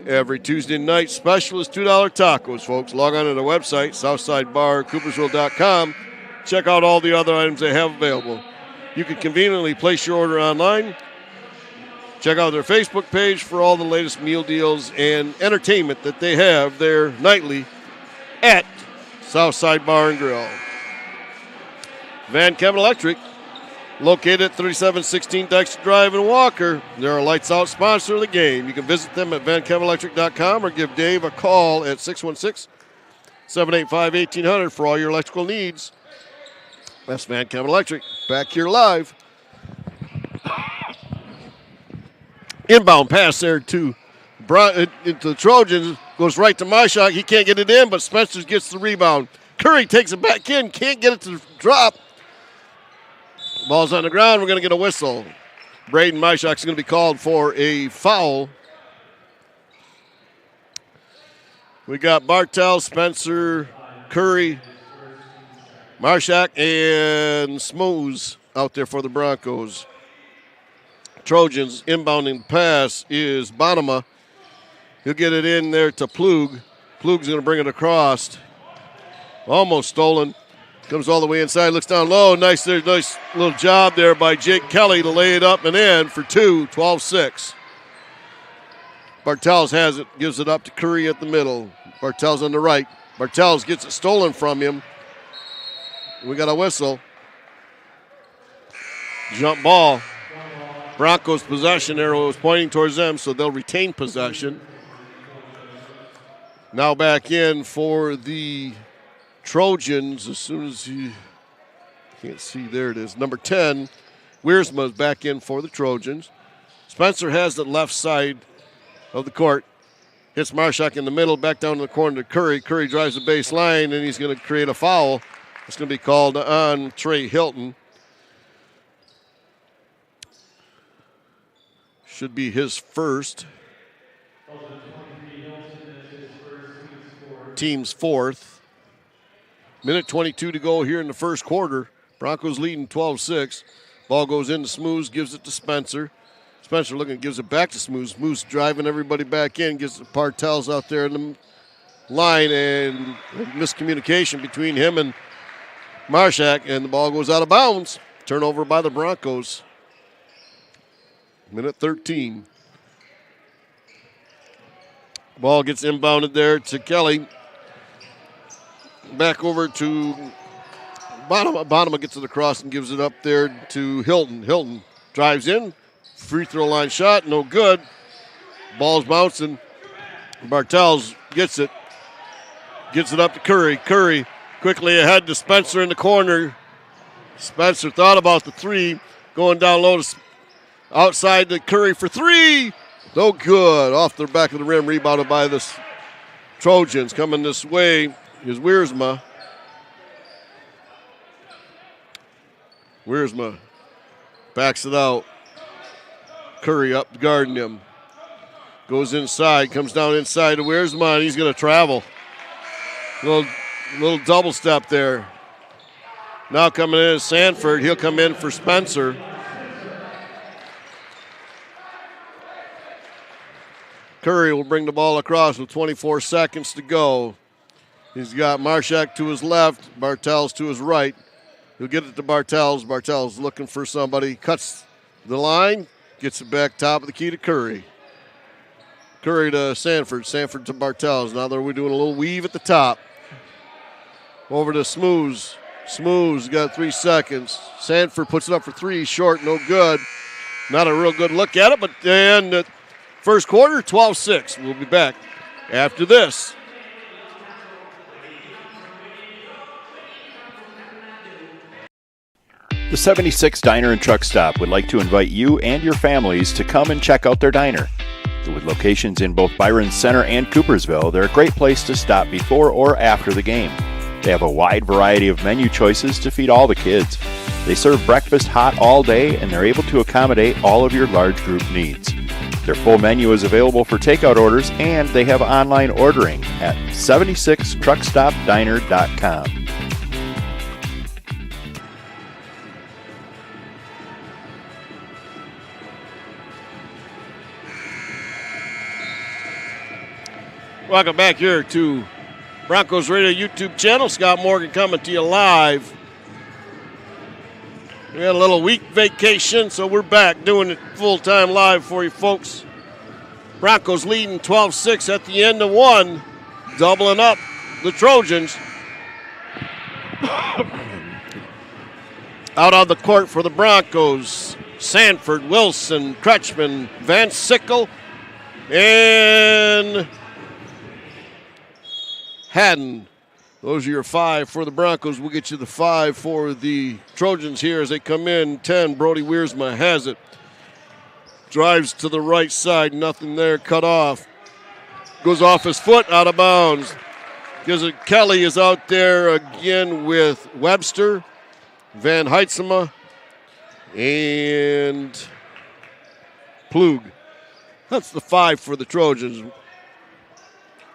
A: Every Tuesday night, special is $2 tacos, folks. Log on to the website, southsidebarcoopersville.com. Check out all the other items they have available. You can conveniently place your order online. Check out their Facebook page for all the latest meal deals and entertainment that they have there nightly at Southside Bar and Grill. Van Kemen Electric, located at 3716 Dexter Drive in Walker. They're a lights-out sponsor of the game. You can visit them at vankemenelectric.com or give Dave a call at 616-785-1800 for all your electrical needs. That's Van Kemen Electric. Back here live. Inbound pass there to the Trojans. Goes right to Marshak. He can't get it in, but Spencer gets the rebound. Curry takes it back in. Can't get it to drop. Ball's on the ground. We're going to get a whistle. Braden Marshak's going to be called for a foul. We got Bartel, Spencer, Curry, Marshak, and Smooths out there for the Broncos. Trojans inbounding pass is Bonema. He'll get it in there to Plug. Plug's going to bring it across. Almost stolen. Comes all the way inside, looks down low. Nice little job there by Jake Kelly to lay it up and in for 2, 12-6. Bartels has it, gives it up to Curry at the middle. Bartels on the right. Bartels gets it stolen from him. We got a whistle. Jump ball. Broncos possession arrow is pointing towards them, so they'll retain possession. Now back in for the Trojans as soon as you can't see. There it is. Number 10, Wiersma is back in for the Trojans. Spencer has the left side of the court. Hits Marshak in the middle, back down to the corner to Curry. Curry drives the baseline, and he's going to create a foul. It's going to be called on Trey Hilton. Should be his first. Team's fourth. Minute 22 to go here in the first quarter. Broncos leading 12-6. Ball goes into Smooths, gives it to Spencer. Spencer looking, gives it back to Smooths. Smooths driving everybody back in, gets the Bartels out there in the line, and miscommunication between him and Marshak, and the ball goes out of bounds. Turnover by the Broncos. Minute 13. Ball gets inbounded there to Kelly. Back over to Bonema. Bonema gets it across and gives it up there to Hilton. Hilton drives in. Free throw line shot, no good. Ball's bouncing. Bartels gets it. Gets it up to Curry. Curry quickly ahead to Spencer in the corner. Spencer thought about the three. Going down low to outside to Curry for 3. No good. Off the back of the rim, rebounded by the Trojans. Coming this way is Wiersma. Wiersma backs it out. Curry up guarding him. Goes inside, comes down inside to Wiersma, and he's going to travel. Little double step there. Now coming in is Sanford. He'll come in for Spencer. Curry will bring the ball across with 24 seconds to go. He's got Marshak to his left, Bartels to his right. He'll get it to Bartels. Bartels looking for somebody. Cuts the line. Gets it back top of the key to Curry. Curry to Sanford. Sanford to Bartels. Now we're doing a little weave at the top. Over to Smooths. Smooths got 3 seconds. Sanford puts it up for 3. Short, no good. Not a real good look at it, but then first quarter, 12-6. We'll be back after this.
B: The 76 Diner and Truck Stop would like to invite you and your families to come and check out their diner. With locations in both Byron Center and Coopersville, they're a great place to stop before or after the game. They have a wide variety of menu choices to feed all the kids. They serve breakfast hot all day, and they're able to accommodate all of your large group needs. Their full menu is available for takeout orders, and they have online ordering at 76truckstopdiner.com.
A: Welcome back here to Broncos Radio YouTube channel. Scott Morgan coming to you live. We had a little week vacation, so we're back doing it full-time live for you folks. Broncos leading 12-6 at the end of one, doubling up the Trojans. Out on the court for the Broncos, Sanford, Wilson, Crutchman, Van Sickle, and Haddon. Those are your 5 for the Broncos. We'll get you the 5 for the Trojans here as they come in. 10, Brody Wiersma has it. Drives to the right side, nothing there, cut off. Goes off his foot, out of bounds. Gives it, Kelly is out there again with Webster, Van Heitzema, and Plug. That's the 5 for the Trojans.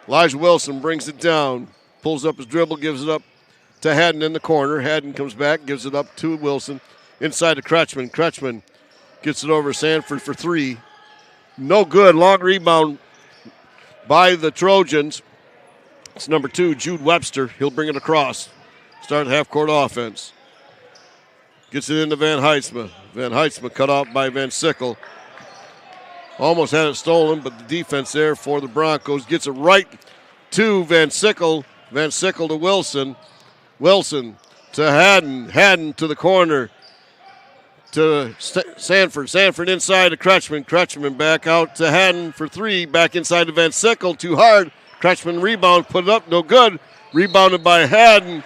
A: Elijah Wilson brings it down, pulls up his dribble, gives it up to Haddon in the corner. Haddon comes back, gives it up to Wilson. Inside to Crutchman. Crutchman gets it over Sanford for 3. No good. Long rebound by the Trojans. It's number 2, Jude Webster. He'll bring it across. Start half-court offense. Gets it into Van Heitzema. Van Heitzema cut off by Van Sickle. Almost had it stolen, but the defense there for the Broncos gets it right to Van Sickle. Van Sickle to Wilson. Wilson to Haddon. Haddon to the corner to Sanford. Sanford inside to Crutchman. Crutchman back out to Haddon for 3. Back inside to Van Sickle. Too hard. Crutchman rebound. Put it up. No good. Rebounded by Haddon.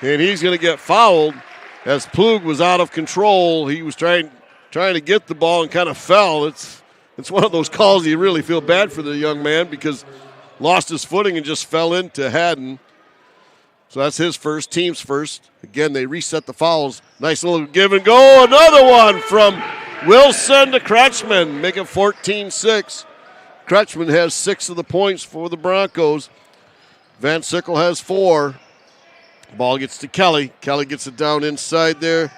A: And he's going to get fouled as Plug was out of control. He was trying to get the ball and kind of fell. It's one of those calls you really feel bad for the young man because lost his footing and just fell into Haddon. So that's his first, team's first. Again, they reset the fouls. Nice little give and go. Another one from Wilson to Crutchman. Make it 14-6. Crutchman has 6 of the points for the Broncos. Van Sickle has 4. Ball gets to Kelly. Kelly gets it down inside there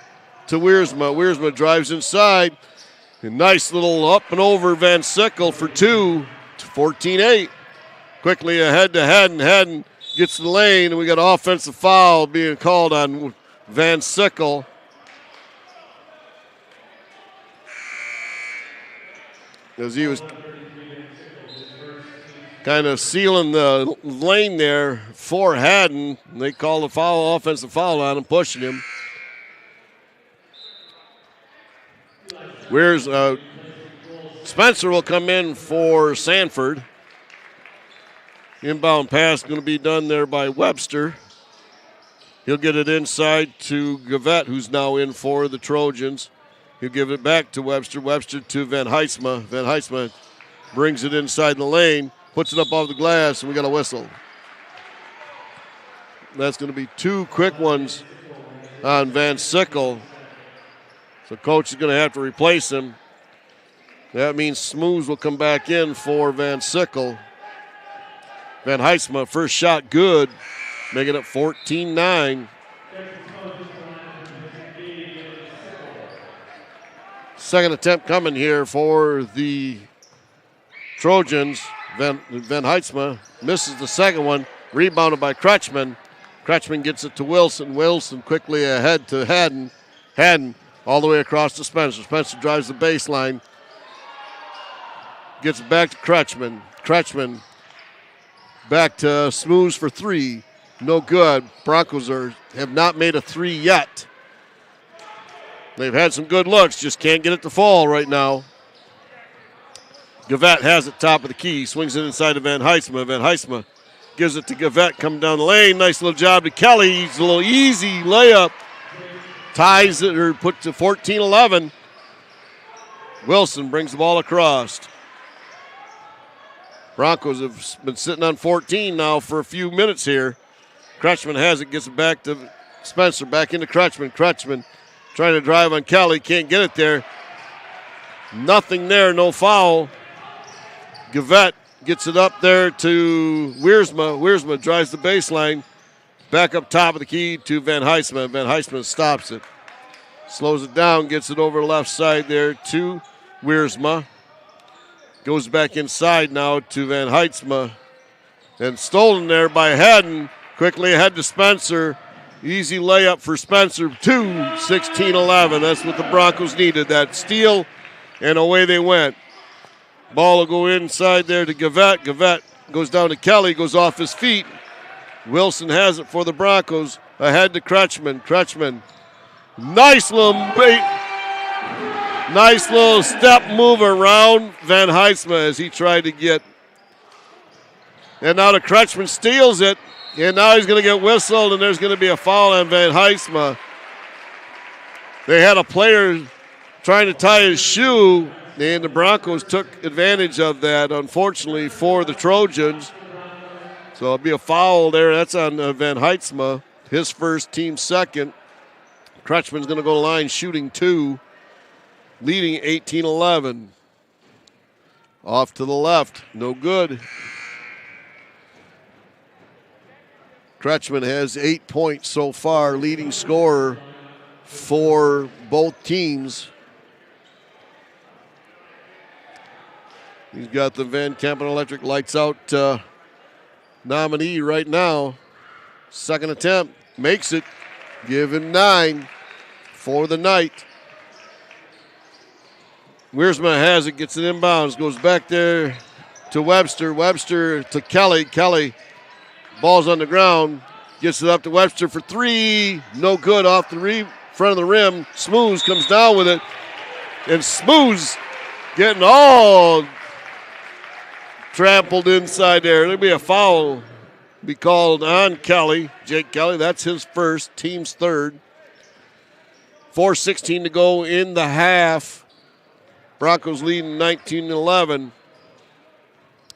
A: to Wiersma. Wiersma drives inside. A nice little up and over Van Sickle for 2 to 14-8. Quickly ahead to Haddon. Haddon gets the lane, and we got an offensive foul being called on Van Sickle. As he was kind of sealing the lane there for Haddon. They call the foul, offensive foul on him, pushing him. Where's Spencer will come in for Sanford. Inbound pass going to be done there by Webster. He'll get it inside to Gavette, who's now in for the Trojans. He'll give it back to Webster. Webster to Van Heitzema. Van Heitzema brings it inside the lane, puts it up off the glass, and we got a whistle. That's going to be 2 quick ones on Van Sickle. So coach is going to have to replace him. That means Smooths will come back in for Van Sickle. Van Heitzema, first shot good, making it 14-9. Second attempt coming here for the Trojans. Van Heitzema misses the second one, rebounded by Crutchman. Kretschmann gets it to Wilson. Wilson quickly ahead to Haddon. Haddon all the way across to Spencer. Spencer drives the baseline. Gets it back to Kretschmann. Kretschmann back to Smooths for three. No good. Broncos have not made a three yet. They've had some good looks, just can't get it to fall right now. Gavette has it top of the key. Swings it inside to Van Heisma. Van Heisma gives it to Gavette coming down the lane. Nice little job to Kelly. It's a little easy layup. Ties it or puts to 14-11. Wilson brings the ball across. Broncos have been sitting on 14 now for a few minutes here. Kretschmann has it, gets it back to Spencer, back into Kretschmann. Kretschmann trying to drive on Kelly, can't get it there. Nothing there, no foul. Gavette gets it up there to Wiersma. Wiersma drives the baseline. Back up top of the key to Van Heisma. Van Heisma stops it. Slows it down, gets it over the left side there to Wiersma. Goes back inside now to Van Heisma. And stolen there by Haddon. Quickly ahead to Spencer. Easy layup for Spencer. 16-11. That's what the Broncos needed. That steal, and away they went. Ball will go inside there to Gavette. Gavette goes down to Kelly, goes off his feet. Wilson has it for the Broncos. Ahead to Kretschmann. Kretschmann. Nice little step move around Van Heisma as he tried to get. And now the Kretschmann steals it. And now he's going to get whistled, and there's going to be a foul on Van Heisma. They had a player trying to tie his shoe, and the Broncos took advantage of that, unfortunately, for the Trojans. So it'll be a foul there. That's on Van Heisma, his first, team second. Kretschmann's going to go to the line shooting two, leading 18-11. Off to the left, no good. Kretschmann has 8 points so far, leading scorer for both teams. He's got the Van Kampen Electric Lights Out nominee right now. Second attempt, makes it. Give him 9 for the night. Wiersma has it, gets it inbounds, goes back there to Webster. Webster to Kelly. Kelly. Ball's on the ground, gets it up to Webster for three. No good off the front of the rim. Smooths comes down with it. And Smooths getting all trampled inside there. There'll be a foul be called on Kelly. Jake Kelly, that's his first, team's third. 4:16 to go in the half. Broncos leading 19-11.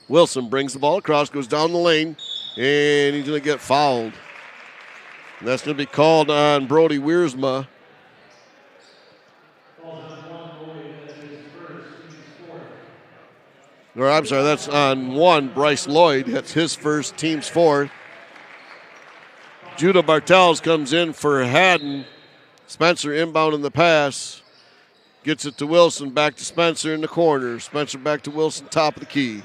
A: Wilson brings the ball across, goes down the lane. And he's going to get fouled. And that's going to be called on Brody Wiersma. Or I'm sorry, that's on one, Bryce Lloyd. That's his first, team's fourth. Judah Bartels comes in for Haddon. Spencer inbounding the pass. Gets it to Wilson, back to Spencer in the corner. Spencer back to Wilson, top of the key.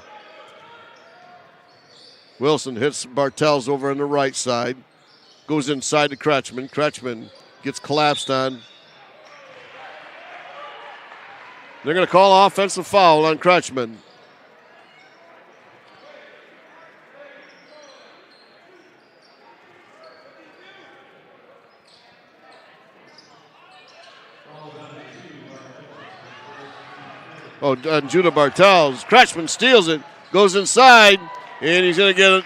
A: Wilson hits Bartels over on the right side. Goes inside to Kretschmann. Kretschmann gets collapsed on. They're going to call offensive foul on Kretschmann. Oh, on Judah Bartels. Kretschmann steals it, goes inside. And he's going to get it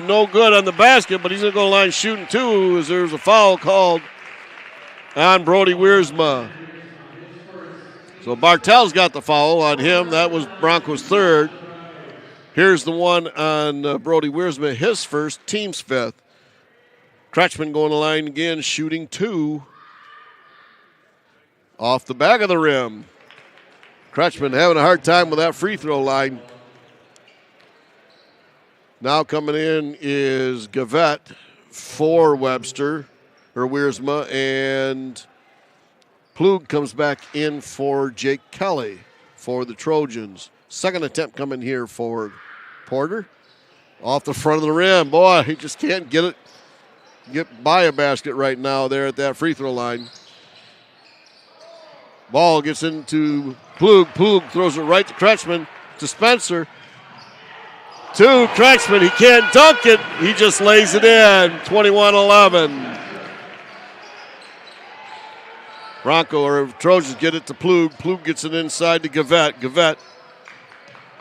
A: no good on the basket, but he's going to go to the line shooting two as there's a foul called on Brody Wiersma. So Bartels got the foul on him. That was Broncos' third. Here's the one on Brody Wiersma, his first, team's fifth. Kretschmann going to the line again, shooting two. Off the back of the rim. Kretschmann having a hard time with that free throw line. Now coming in is Gavette for Webster, or Wiersma, and Plug comes back in for Jake Kelly for the Trojans. Second attempt coming here for Porter. Off the front of the rim. Boy, he just can't get it get by a basket right now there at that free throw line. Ball gets into Plug. Plug throws it right to Kretschmann, to Spencer. To Kretschmann. He can't dunk it. He just lays it in. 21-11. Trojans get it to Plug. Plug gets it inside to Gavette. Gavette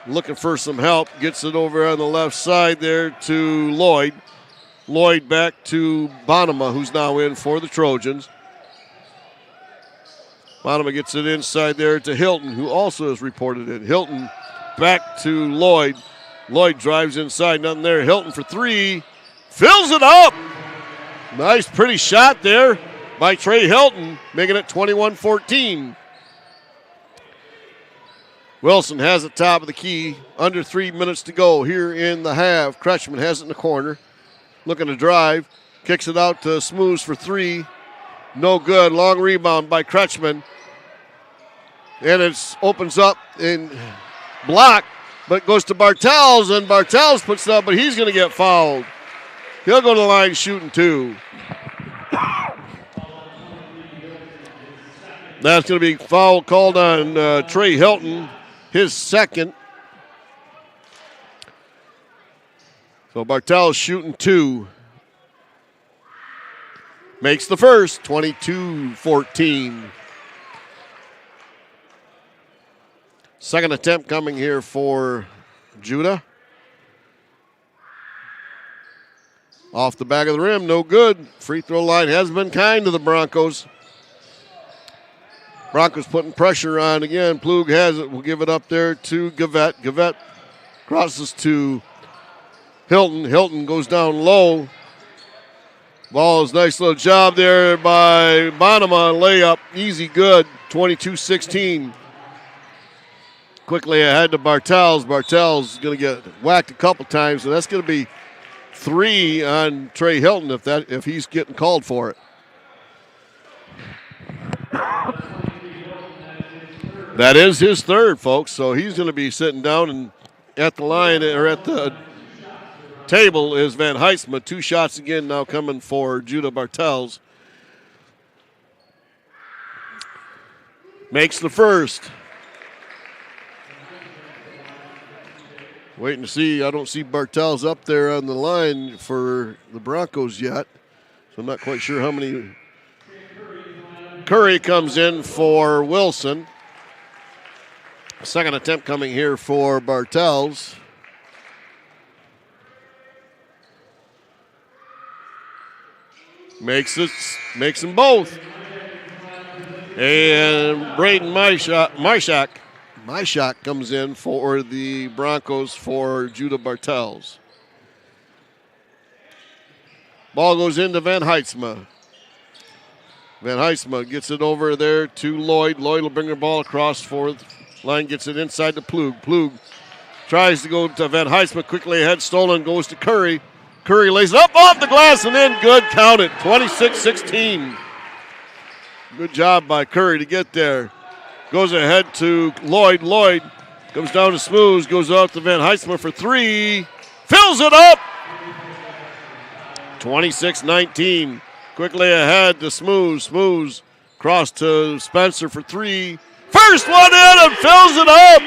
A: looking for some help. Gets it over on the left side there to Lloyd. Lloyd back to Bonema, who's now in for the Trojans. Bonema gets it inside there to Hilton, who also is reported in. Hilton back to Lloyd. Lloyd drives inside, nothing there. Hilton for three. Fills it up. Nice, pretty shot there by Trey Hilton, making it 21-14. Wilson has it top of the key. Under 3 minutes to go here in the half. Kretschmann has it in the corner. Looking to drive. Kicks it out to Smooths for three. No good. Long rebound by Kretschmann. And it opens up in block, but goes to Bartels, and Bartels puts it up, but he's going to get fouled. He'll go to the line shooting two. That's going to be foul called on Trey Hilton, his second. So Bartels shooting two. Makes the first, 22-14. Second attempt coming here for Judah. Off the back of the rim, no good. Free throw line has been kind to the Broncos. Broncos putting pressure on again. Plug has it. We'll give it up there to Gavette. Gavette crosses to Hilton. Hilton goes down low. Ball is nice little job there by Bonema. Layup, easy good, 22-16. Quickly ahead to Bartels. Bartels is going to get whacked a couple times, and that's going to be three on Trey Hilton if he's getting called for it. That is his third, folks. So he's going to be sitting down and at the line or at the table is Van Heisma. 2 shots again now coming for Judah Bartels. Makes the first. Waiting to see. I don't see Bartels up there on the line for the Broncos yet. So I'm not quite sure how many. Curry comes in for Wilson. Second attempt coming here for Bartels. Makes them both. And Braden Myshak comes in for the Broncos for Judah Bartels. Ball goes into Van Heisma. Van Heisma gets it over there to Lloyd. Lloyd will bring the ball across for line, gets it inside to Plug. Plug tries to go to Van Heisma, quickly ahead, stolen, goes to Curry. Curry lays it up off the glass and in, good, count it, 26-16. Good job by Curry to get there. Goes ahead to Lloyd. Lloyd comes down to Smooths, goes out to Van Heisma for three, fills it up. 26-19. Quickly ahead to Smooths. Smooths cross to Spencer for three. First one in and fills it up.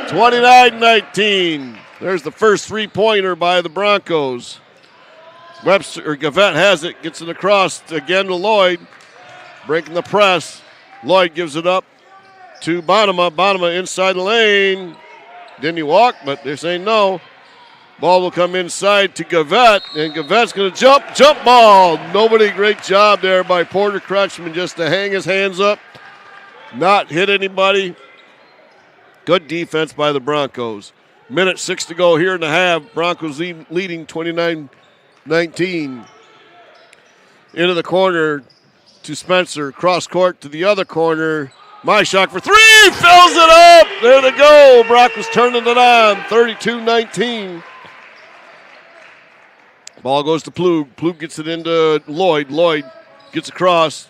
A: 29-19. There's the first three-pointer by the Broncos. Gavette has it, gets it across again to Lloyd. Breaking the press. Lloyd gives it up to Bonema. Bonema inside the lane. Didn't he walk? But they're saying no. Ball will come inside to Gavette, and Gavette's going to jump ball. Nobody, great job there by Porter Kretschmann just to hang his hands up, not hit anybody. Good defense by the Broncos. Minute 6 to go here in the half. Broncos leading 29-19. Into the corner to Spencer. Cross court to the other corner. My shot for three. Fills it up. There they go. Broncos turning it on. 32-19. Ball goes to Plug. Plug gets it into Lloyd. Lloyd gets across.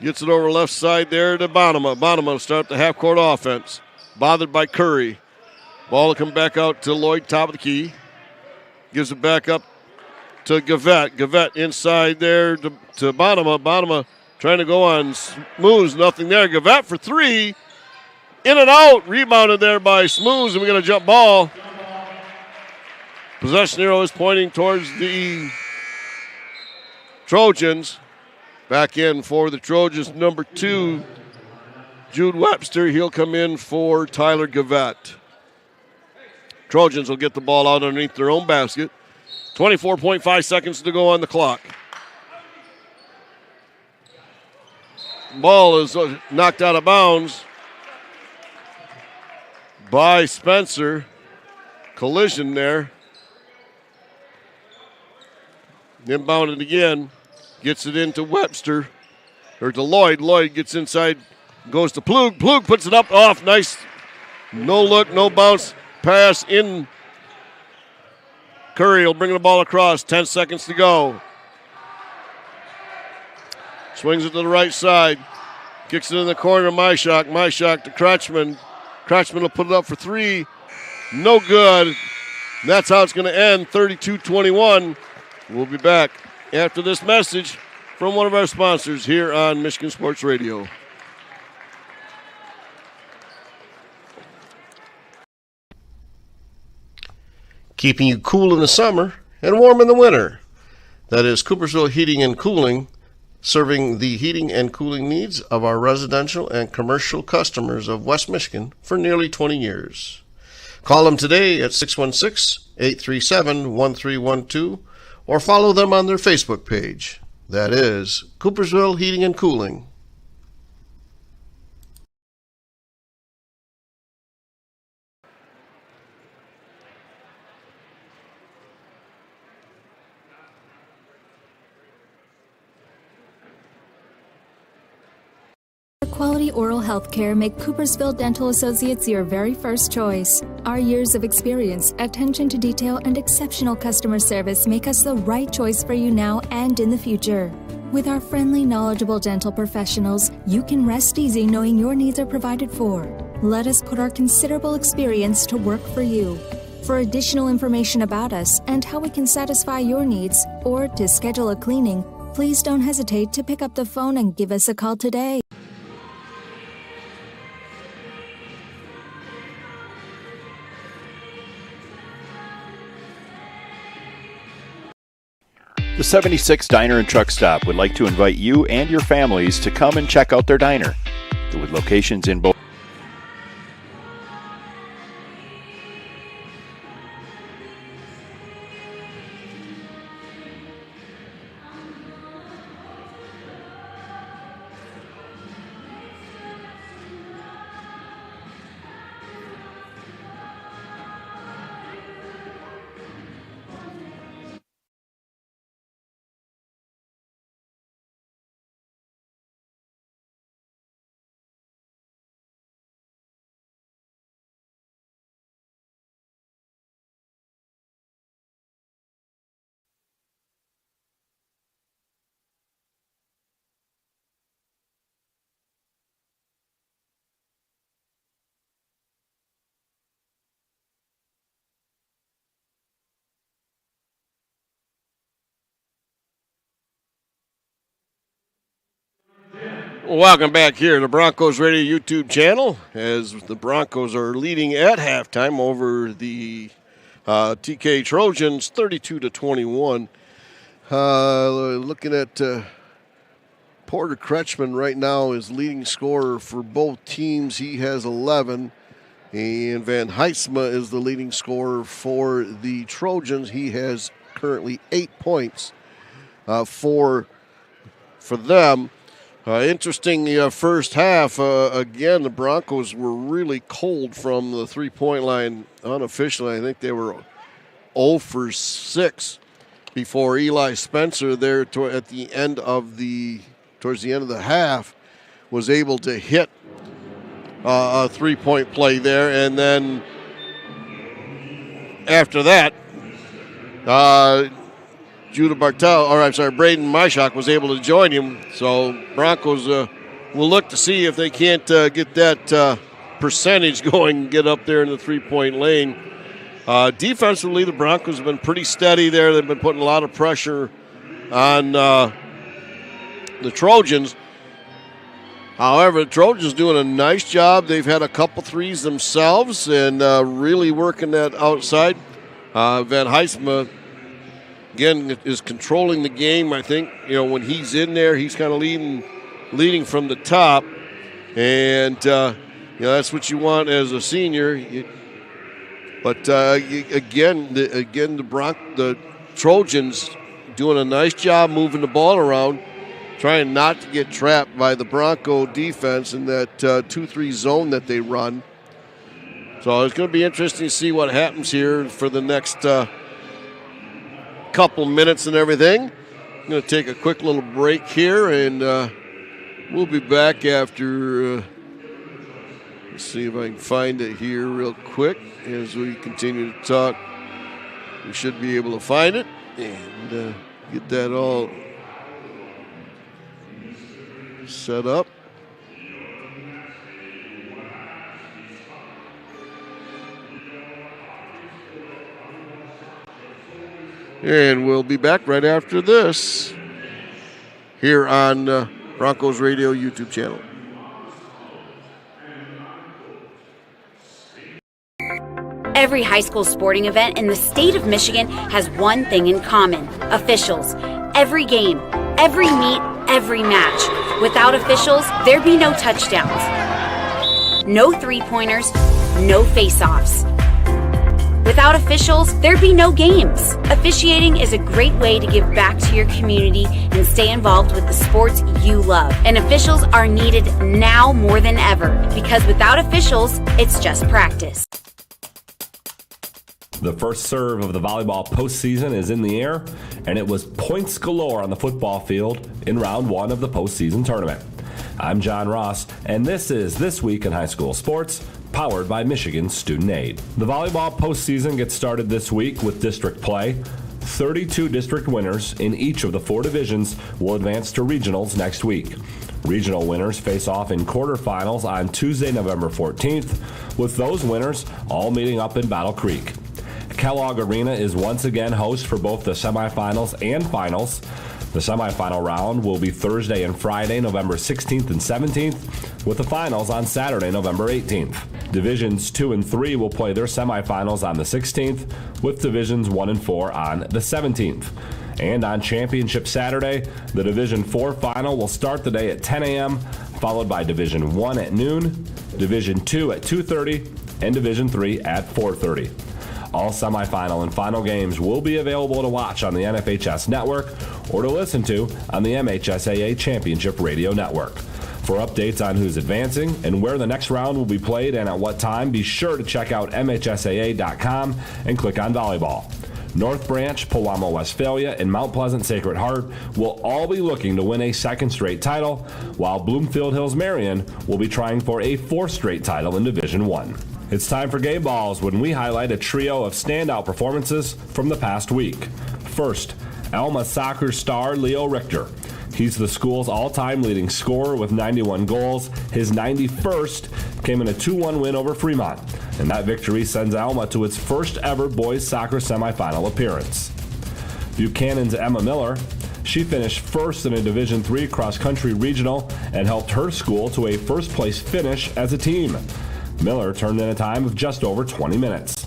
A: Gets it over left side there to Bonema. Bonema will start the half-court offense. Bothered by Curry. Ball will come back out to Lloyd, top of the key. Gives it back up to Gavette. Gavette inside there to Bonema. Bonema trying to go on Smooths. Nothing there. Gavette for three. In and out. Rebounded there by Smooths, and we got a jump ball. Possession arrow is pointing towards the Trojans. Back in for the Trojans, number 2, Jude Webster. He'll come in for Tyler Gavette. Trojans will get the ball out underneath their own basket. 24.5 seconds to go on the clock. Ball is knocked out of bounds by Spencer. Collision there. Inbounded again. Gets it into Webster. Or to Lloyd. Lloyd gets inside. Goes to Plug. Plug puts it up off. Nice. No look, no bounce. Pass in. Curry will bring the ball across. 10 seconds to go. Swings it to the right side. Kicks it in the corner. Myshak. Myshak to Kretschmann. Kretschmann will put it up for three. No good. And that's how it's going to end. 32-21. We'll be back after this message from one of our sponsors here on Michigan Sports Radio.
D: Keeping you cool in the summer and warm in the winter. That is Coopersville Heating and Cooling, serving the heating and cooling needs of our residential and commercial customers of West Michigan for nearly 20 years. Call them today at 616-837-1312 or follow them on their Facebook page. That is Coopersville Heating and Cooling.
C: Quality oral health care make Coopersville Dental Associates your very first choice. Our years of experience, attention to detail, and exceptional customer service make us the right choice for you now and in the future. With our friendly, knowledgeable dental professionals, you can rest easy knowing your needs are provided for. Let us put our considerable experience to work for you. For additional information about us and how we can satisfy your needs, or to schedule a cleaning, please don't hesitate to pick up the phone and give us a call today.
B: The 76 Diner and Truck Stop would like to invite you and your families to come and check out their diner. With locations in both
A: Welcome back here to the Broncos Radio YouTube channel as the Broncos are leading at halftime over the TK Trojans 32-21. Looking at Porter Kretschmann right now is leading scorer for both teams. He has 11. And Van Heisma is the leading scorer for the Trojans. He has currently 8 points for them. Interesting first half. Again, the Broncos were really cold from the three-point line unofficially. I think they were 0 for 6 before Eli Spencer there towards the end of the half was able to hit a three-point play there. And then after that, Braden Myshak was able to join him. So Broncos will look to see if they can't get that percentage going, get up there in the three-point lane. Defensively, the Broncos have been pretty steady there. They've been putting a lot of pressure on the Trojans. However, the Trojans doing a nice job. They've had a couple threes themselves and really working that outside. Van Heisma, again, is controlling the game. I think, when he's in there, he's kind of leading from the top. And, that's what you want as a senior. But, the Trojans doing a nice job moving the ball around, trying not to get trapped by the Bronco defense in that 2-3 zone that they run. So it's going to be interesting to see what happens here for the next couple minutes and everything. I'm going to take a quick little break here, and we'll be back after. Let's see if I can find it here real quick as we continue to talk. We should be able to find it and get that all set up. And we'll be back right after this here on Broncos Radio YouTube channel.
F: Every high school sporting event in the state of Michigan has one thing in common: officials. Every game, every meet, every match. Without officials, there'd be no touchdowns, no three-pointers, no face-offs. Without officials, there'd be no games. Officiating is a great way to give back to your community and stay involved with the sports you love. And officials are needed now more than ever, because without officials, it's just practice.
G: The first serve of the volleyball postseason is in the air, and it was points galore on the football field in round one of the postseason tournament. I'm John Ross, and this is This Week in High School Sports, powered by Michigan Student Aid. The volleyball postseason gets started this week with district play. 32 district winners in each of the 4 divisions will advance to regionals next week. Regional winners face off in quarterfinals on Tuesday, November 14th, with those winners all meeting up in Battle Creek. Kellogg Arena is once again host for both the semifinals and finals. The semifinal round will be Thursday and Friday, November 16th and 17th, with the finals on Saturday, November 18th. Divisions 2 and 3 will play their semifinals on the 16th, with Divisions 1 and 4 on the 17th. And on Championship Saturday, the Division 4 final will start the day at 10 a.m., followed by Division 1 at noon, Division 2 at 2:30, and Division 3 at 4:30. All semifinal and final games will be available to watch on the NFHS network or to listen to on the MHSAA Championship Radio Network. For updates on who's advancing and where the next round will be played and at what time, be sure to check out MHSAA.com and click on volleyball. North Branch, Palomo, Westphalia, and Mount Pleasant Sacred Heart will all be looking to win a second straight title, while Bloomfield Hills Marion will be trying for a 4th straight title in Division 1. It's time for Game Balls when we highlight a trio of standout performances from the past week. First, Alma soccer star Leo Richter. He's the school's all-time leading scorer with 91 goals. His 91st came in a 2-1 win over Fremont, and that victory sends Alma to its first ever boys soccer semifinal appearance. Buchanan's Emma Miller. She finished first in a Division III cross-country regional and helped her school to a first-place finish as a team. Miller turned in a time of just over 20 minutes.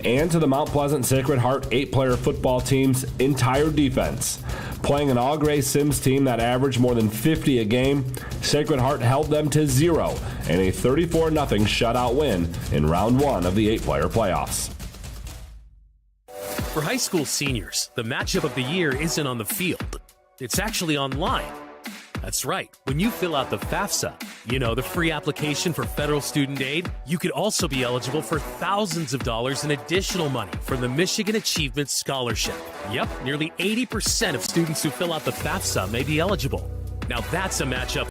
G: And to the Mount Pleasant Sacred Heart 8-player football team's entire defense. Playing an all-gray Sims team that averaged more than 50 a game, Sacred Heart held them to 0 in a 34-0 shutout win in round 1 of the 8-player playoffs.
H: For high school seniors, the matchup of the year isn't on the field. It's actually online. That's right. When you fill out the FAFSA, the free application for federal student aid, you could also be eligible for thousands of dollars in additional money from the Michigan Achievement Scholarship. Yep, nearly 80% of students who fill out the FAFSA may be eligible. Now that's a matchup.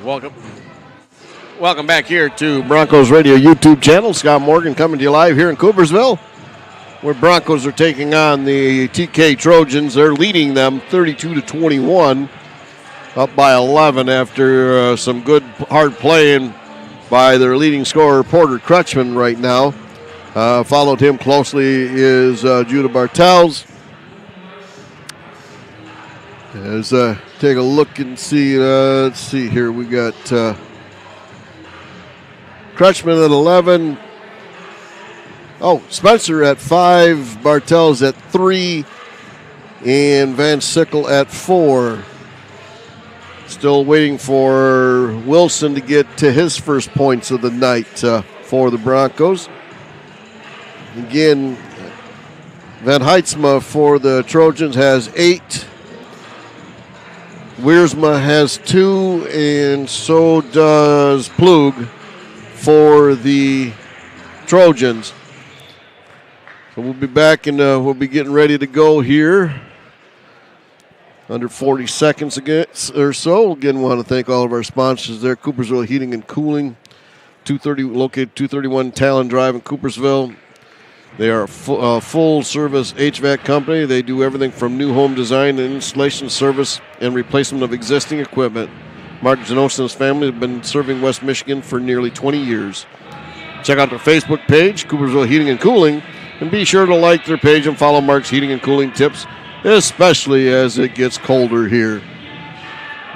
A: Welcome back here to Broncos Radio YouTube channel. Scott Morgan coming to you live here in Coopersville, where Broncos are taking on the TK Trojans. They're leading them 32-21, up by 11 after some good hard play. And by their leading scorer, Porter Crutchman, right now. Followed him closely is Judah Bartels. As take a look and see, let's see here. We got Crutchman at 11. Oh, Spencer at 5, Bartels at 3, and Van Sickle at 4. Still waiting for Wilson to get to his first points of the night for the Broncos. Again, Van Heitzma for the Trojans has 8. Wiersma has 2, and so does Plug for the Trojans. So we'll be back and we'll be getting ready to go here. Under 40 seconds again or so. Again, want to thank all of our sponsors there. Coopersville Heating and Cooling, located 231 Talon Drive in Coopersville. They are a full-service HVAC company. They do everything from new home design and installation service and replacement of existing equipment. Mark Janosa and his family have been serving West Michigan for nearly 20 years. Check out their Facebook page, Coopersville Heating and Cooling, and be sure to like their page and follow Mark's Heating and Cooling tips, especially as it gets colder here.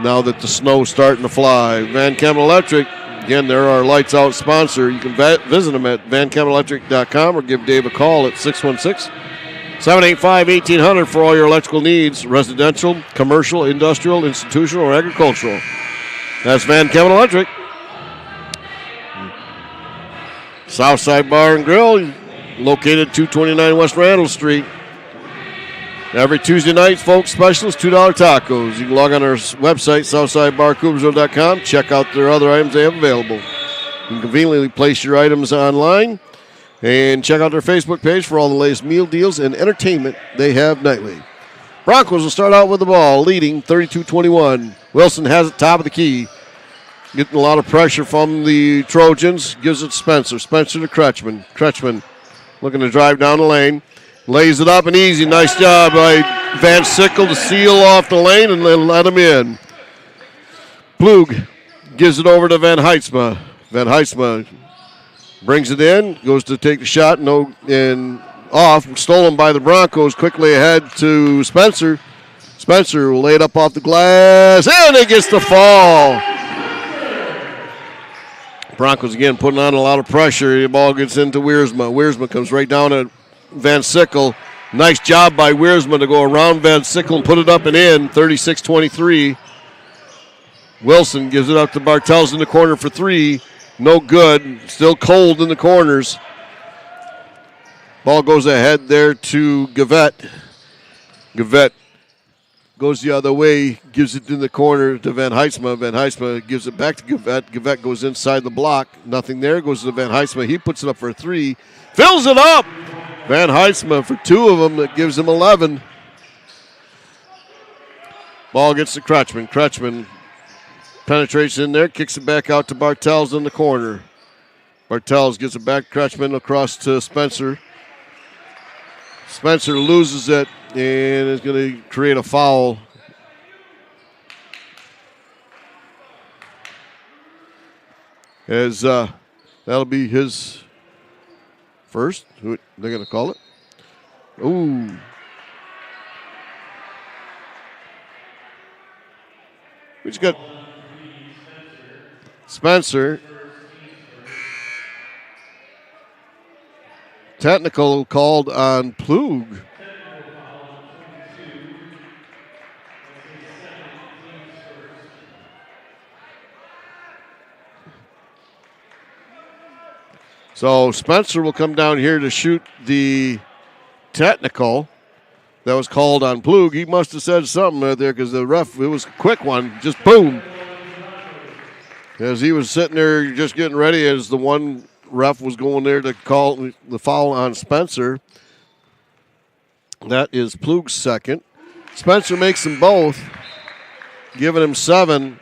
A: Now that the snow's starting to fly. Van Cameron Electric, again, they're our lights out sponsor. You can visit them at vancamerelectric.com or give Dave a call at 616-785-1800 for all your electrical needs, residential, commercial, industrial, institutional, or agricultural. That's Van Cameron Electric. Southside Bar and Grill, located 229 West Randall Street. Every Tuesday night, folks, specials, $2 tacos. You can log on our website, southsidebarcoopersville.com. Check out their other items they have available. You can conveniently place your items online and check out their Facebook page for all the latest meal deals and entertainment they have nightly. Broncos will start out with the ball, leading 32-21. Wilson has it top of the key. Getting a lot of pressure from the Trojans. Gives it to Spencer. Spencer to Crutchman. Crutchman looking to drive down the lane. Lays it up and easy. Nice job by Van Sickle to seal off the lane and then let him in. Plug gives it over to Van Heitzma. Van Heitzma brings it in, goes to take the shot, and off. Stolen by the Broncos. Quickly ahead to Spencer. Spencer will lay it up off the glass, and it gets the fall. Broncos again putting on a lot of pressure. The ball gets into Wiersma. Wiersma comes right down at Van Sickle. Nice job by Wiersma to go around Van Sickle and put it up and in. 36-23. Wilson gives it up to Bartels in the corner for 3. No good. Still cold in the corners. Ball goes ahead there to Gavette. Gavette goes the other way, gives it in the corner to Van Heitzma. Van Heitzma gives it back to Gavette. Gavette goes inside the block. Nothing there. Goes to Van Heitzma. He puts it up for 3. Fills it up. Van Heitzma for 2 of them. That gives him 11. Ball gets to Crutchman. Crutchman penetrates in there, kicks it back out to Bartels in the corner. Bartels gets it back to Crutchman across to Spencer. Spencer loses it and is going to create a foul. As that'll be his first. Who they're going to call it? Ooh. We just got Spencer. Technical called on Plug. So Spencer will come down here to shoot the technical that was called on Plug. He must have said something right there because the ref, it was a quick one, just boom. As he was sitting there just getting ready as the one ref was going there to call the foul on Spencer. That is Plug's second. Spencer makes them both, giving him 7.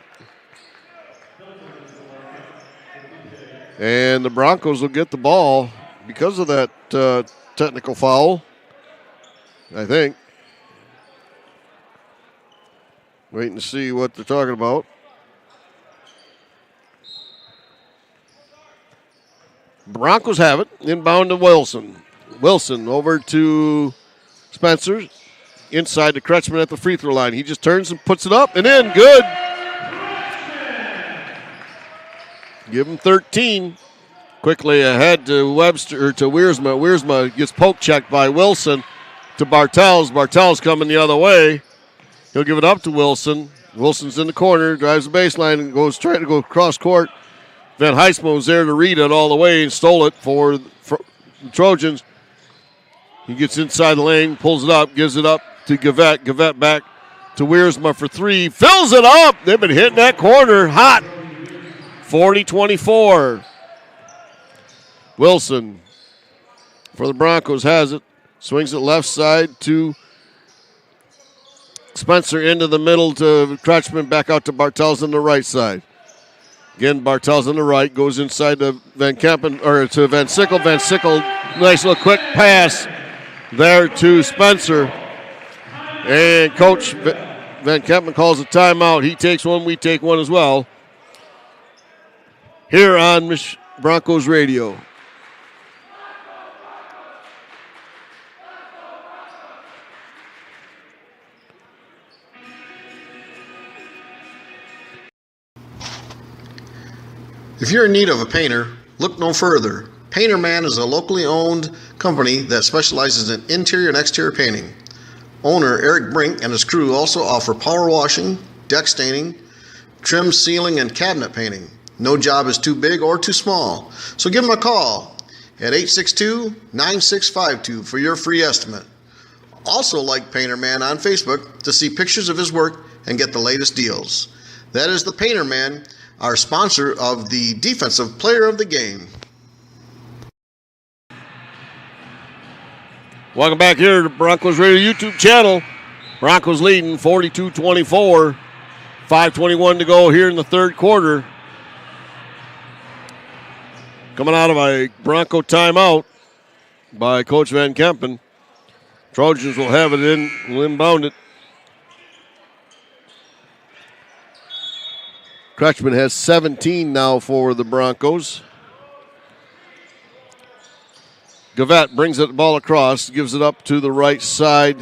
A: And the Broncos will get the ball because of that technical foul, I think. Waiting to see what they're talking about. Broncos have it. Inbound to Wilson. Wilson over to Spencer. Inside to Kretschmann at the free throw line. He just turns and puts it up and in. Good. Give him 13. Quickly ahead to Webster, or to Wiersma. Wiersma gets poke checked by Wilson to Bartels. Bartels coming the other way. He'll give it up to Wilson. Wilson's in the corner, drives the baseline, and goes trying to go cross court. Van Heisman was there to read it all the way and stole it for the Trojans. He gets inside the lane, pulls it up, gives it up to Gavette. Gavette back to Wiersma for three. Fills it up. They've been hitting that corner hot. 40-24. Wilson for the Broncos has it. Swings it left side to Spencer into the middle to Kretschmann. Back out to Bartels on the right side. Again, Bartels on the right. Goes inside to Van Kempen, or to Van Sickle. Van Sickle, nice little quick pass there to Spencer. And Coach Van Kempen calls a timeout. He takes one. We take one as well. Here on Broncos Radio.
D: If you're in need of a painter, look no further. Painter Man is a locally owned company that specializes in interior and exterior painting. Owner Eric Brink and his crew also offer power washing, deck staining, trim, ceiling, and cabinet painting. No job is too big or too small, so give them a call at 862-9652 for your free estimate. Also like Painter Man on Facebook to see pictures of his work and get the latest deals. That is the Painter Man, our sponsor of the Defensive Player of the Game.
A: Welcome back here to Broncos Radio YouTube channel. Broncos leading 42-24. 5:21 to go here in the third quarter. Coming out of a Bronco timeout by Coach Van Kempen. Trojans will have it in, will inbound it. Kretschmann has 17 now for the Broncos. Gavette brings the ball across, gives it up to the right side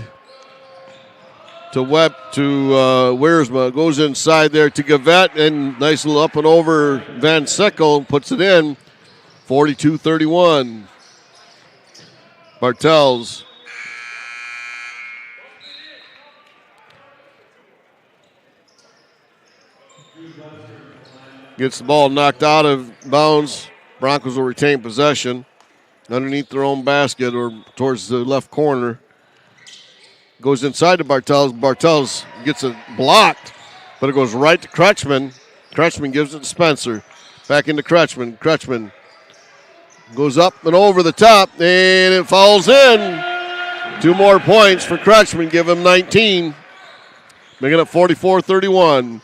A: to Wiersma. Goes inside there to Gavette, and nice little up and over Van Sickle puts it in. 42-31. Bartels. Gets the ball knocked out of bounds. Broncos will retain possession underneath their own basket or towards the left corner. Goes inside to Bartels. Bartels gets it blocked, but it goes right to Kretschmann. Kretschmann gives it to Spencer. Back into Kretschmann. Kretschmann goes up and over the top, and it falls in. 2 more points for Kretschmann, give him 19. Making it 44-31.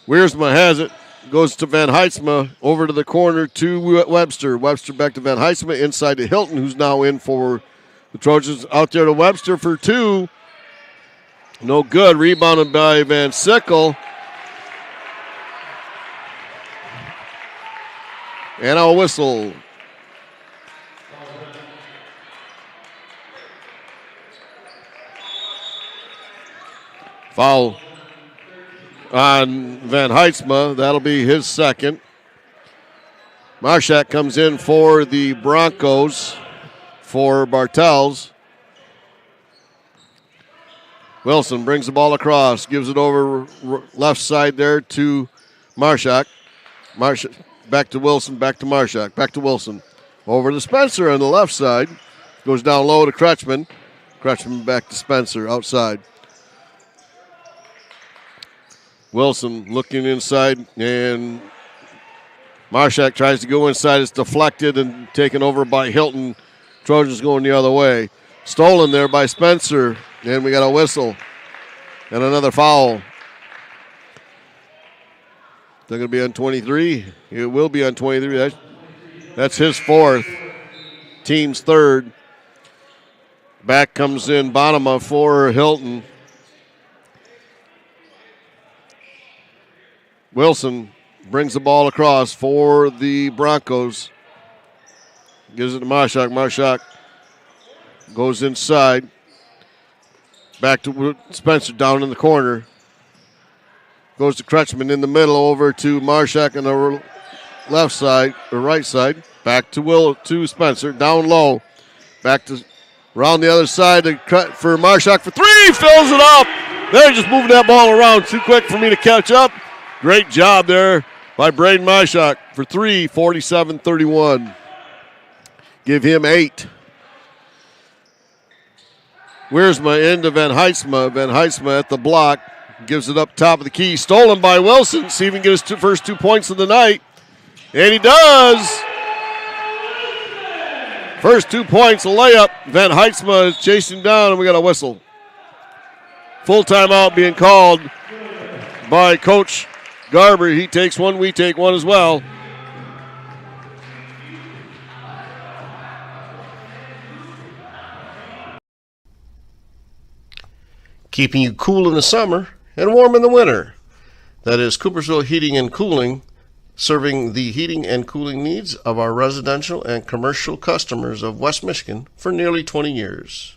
A: Wiersma has it. Goes to Van Heisma, over to the corner to Webster. Webster back to Van Heisma, inside to Hilton, who's now in for the Trojans. Out there to Webster for 2. No good. Rebounded by Van Sickle. And a whistle. Foul on Van Heisma. That'll be his second. Marshak comes in for the Broncos for Bartels. Wilson brings the ball across, gives it over left side there to Marshak. Marshak back to Wilson, back to Marshak, back to Wilson. Over to Spencer on the left side. Goes down low to Kretschmann. Kretschmann back to Spencer outside. Wilson looking inside, and Marshak tries to go inside. It's deflected and taken over by Hilton. Trojans going the other way. Stolen there by Spencer, and we got a whistle and another foul. They're going to be on 23. It will be on 23. That's his 4th. Team's 3rd. Back comes in Bonema for Hilton. Wilson brings the ball across for the Broncos. Gives it to Marshak. Marshak goes inside. Back to Spencer down in the corner. Goes to Kretschmann in the middle over to Marshak on the left side or right side. Back to Spencer down low. Back to around the other side to cut for Marshak for three. Fills it up. They're just moving that ball around too quick for me to catch up. Great job there by Braden Marshak for three. 47-31. Give him 8. Wiersma into Van Heidsma. Van Heidsma at the block. Gives it up top of the key. Stolen by Wilson. See if he can get his first 2 points of the night. And he does. First 2 points, a layup. Van Heidsma is chasing down, and we got a whistle. Full timeout being called by Coach Garber. He takes one. We take one as well.
D: Keeping you cool in the summer and warm in the winter. That is Coopersville Heating and Cooling, serving the heating and cooling needs of our residential and commercial customers of West Michigan for nearly 20 years.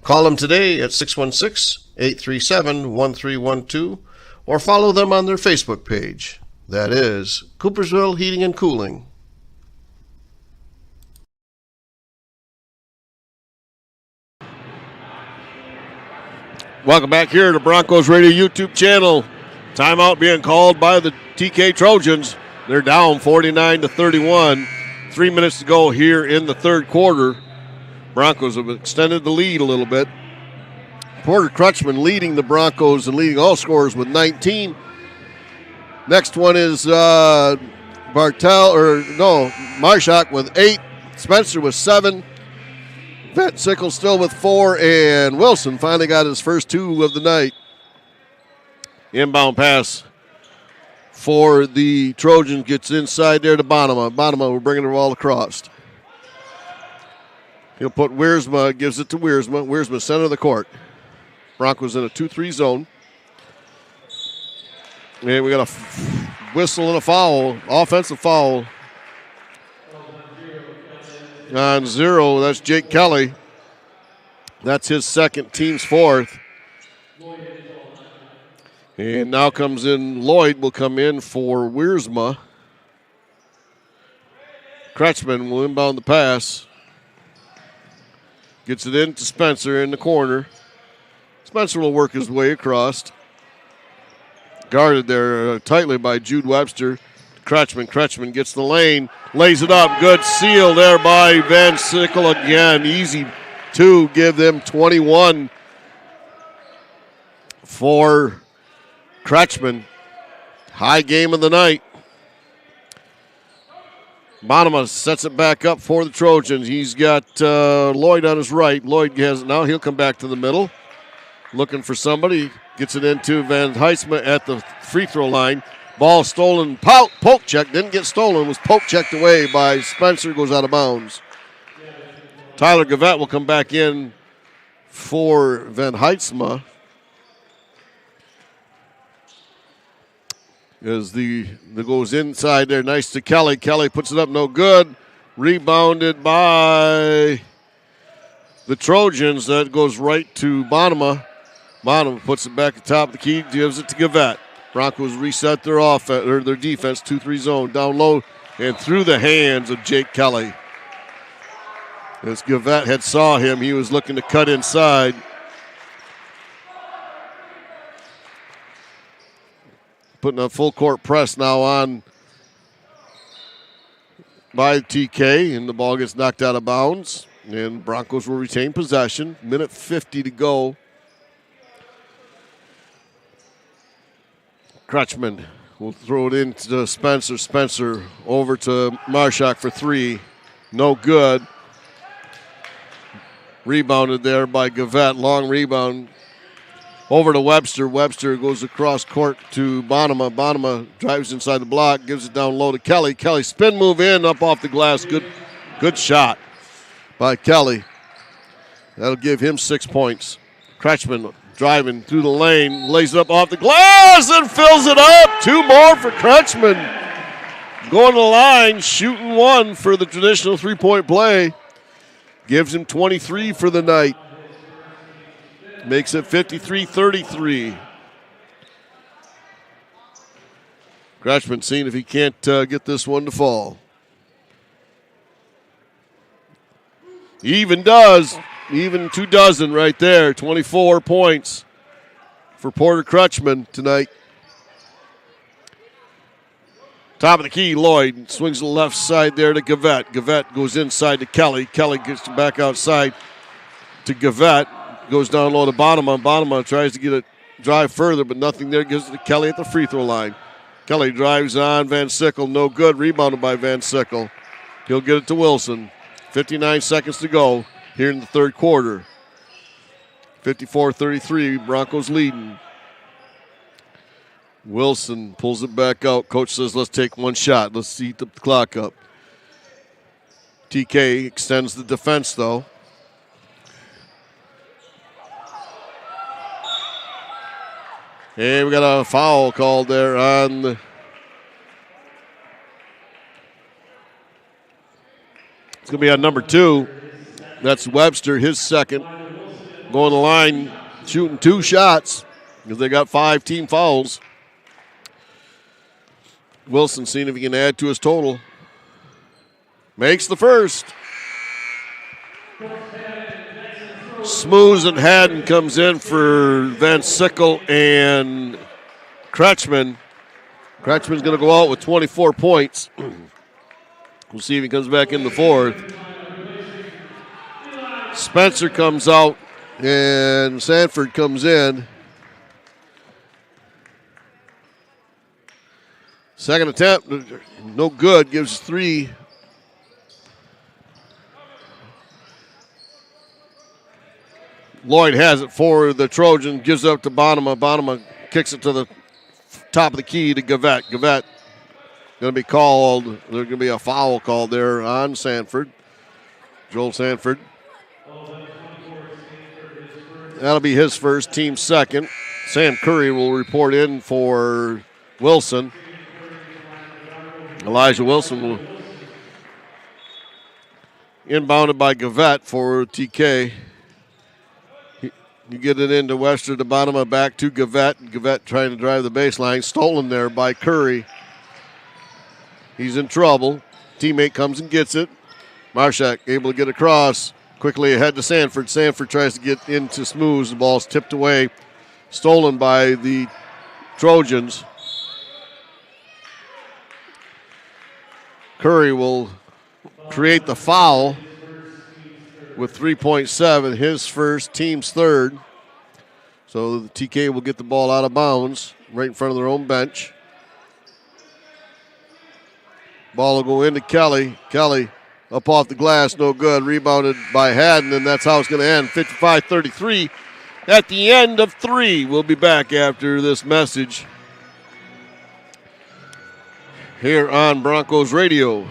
D: Call them today at 616-837-1312 or follow them on their Facebook page. That is Coopersville Heating and Cooling.
A: Welcome back here to Broncos Radio YouTube channel. Timeout being called by the TK Trojans. They're down 49-31. 3 minutes to go here in the third quarter. Broncos have extended the lead a little bit. Porter Crutchman leading the Broncos and leading all scorers with 19. Next one is Marshak with 8. Spencer with 7. Van Sickle still with 4, and Wilson finally got his first 2 of the night. Inbound pass for the Trojans gets inside there to Bonema. Bonema, we're bringing the ball across. He'll put Wiersma, gives it to Wiersma. Wiersma, center of the court. Broncos in a 2-3 zone. And we got a whistle and a foul, offensive foul. On 0, that's Jake Kelly. That's his second, team's 4th. And now comes in, Lloyd will come in for Wiersma. Kretschmann will inbound the pass. Gets it into Spencer in the corner. Spencer will work his way across. Guarded there tightly by Jude Webster. Kretschmann gets the lane, lays it up. Good seal there by Van Sickle again. Easy 2, give them 21 for Kretschmann. High game of the night. Bonema sets it back up for the Trojans. He's got Lloyd on his right. Lloyd has it now. He'll come back to the middle. Looking for somebody. Gets it into Van Heidsma at the free throw line. Ball stolen, poke check, didn't get stolen, was poke checked away by Spencer, goes out of bounds. Tyler Gavette will come back in for Van Heidsma. As the goes inside there, nice to Kelly. Kelly puts it up, no good. Rebounded by the Trojans. That goes right to Bonema. Bonema puts it back at the top of the key, gives it to Gavette. Broncos reset their offense or their defense, 2-3 zone, down low and through the hands of Jake Kelly. As Gavette had saw him, he was looking to cut inside. Putting a full court press now on by TK, and the ball gets knocked out of bounds. And Broncos will retain possession. Minute 50 to go. Kretschmann will throw it into Spencer. Spencer over to Marshak for 3. No good. Rebounded there by Gavette. Long rebound. Over to Webster. Webster goes across court to Bonema. Bonema drives inside the block, gives it down low to Kelly. Kelly spin move in, up off the glass. Good shot by Kelly. That'll give him 6 points. Kretschmann driving through the lane, lays it up off the glass and fills it up. 2 more for Kretschmann. Going to the line, shooting one for the traditional three-point play. Gives him 23 for the night. Makes it 53-33. Kretschman seeing if he can't get this one to fall. He even does. Even 2 dozen right there. 24 points for Porter Kretschman tonight. Top of the key, Lloyd swings to the left side there to Gavette. Gavette goes inside to Kelly. Kelly gets back outside to Gavette. Goes down low to Bonema. Bonema tries to get it drive further, but nothing there. Gives it to Kelly at the free throw line. Kelly drives on Van Sickle. No good. Rebounded by Van Sickle. He'll get it to Wilson. 59 seconds to go here in the third quarter. 54-33. Broncos leading. Wilson pulls it back out. Coach says, let's take one shot. Let's heat the clock up. TK extends the defense, though. And we got a foul called there on the... It's going to be on number 2. That's Webster, his second. Going to the line, shooting 2 shots because they got 5 team fouls. Wilson seeing if he can add to his total. Makes the first. Smooths and Haddon comes in for Van Sickle and Kretschman. Kretschman's going to go out with 24 points. We'll see if he comes back in the fourth. Spencer comes out and Sanford comes in. Second attempt, no good, gives 3. Lloyd has it for the Trojans, gives up to Bonema. Bonema kicks it to the top of the key to Gavette. Gavette going to be called, there's going to be a foul called there on Sanford. Joel Sanford. That'll be his first, team second. Sam Curry will report in for Wilson. Elijah Wilson will inbounded by Gavette for TK. You get it into Webster to Bonema, back to Gavette. Gavette trying to drive the baseline. Stolen there by Curry. He's in trouble. Teammate comes and gets it. Marshak able to get across. Quickly ahead to Sanford. Sanford tries to get into Smooths. The ball's tipped away. Stolen by the Trojans. Curry will create the foul with 3.7, his first, team's third. So the TK will get the ball out of bounds right in front of their own bench. Ball will go into Kelly. Kelly up off the glass, no good. Rebounded by Haddon, and that's how it's going to end. 55-33 at the end of 3. We'll be back after this message here on Broncos Radio.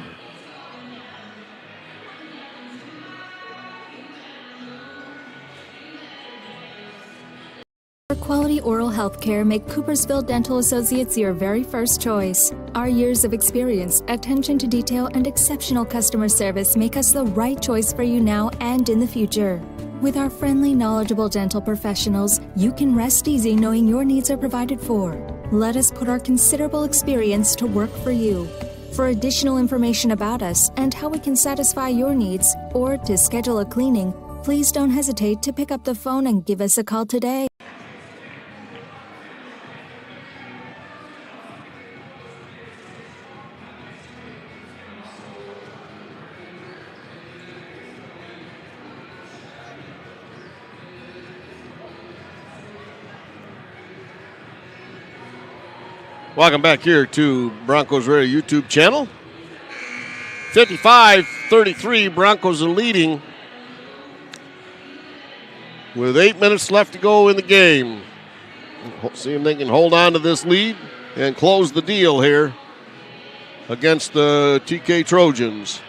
C: For quality oral health care, make Coopersville Dental Associates your very first choice. Our years of experience, attention to detail, and exceptional customer service make us the right choice for you now and in the future. With our friendly, knowledgeable dental professionals, you can rest easy knowing your needs are provided for. Let us put our considerable experience to work for you. For additional information about us and how we can satisfy your needs, or to schedule a cleaning, please don't hesitate to pick up the phone and give us a call today.
A: Welcome back here to Broncos Radio YouTube channel. 55-33, Broncos are leading with 8 minutes left to go in the game. See if they can hold on to this lead and close the deal here against the TK Trojans.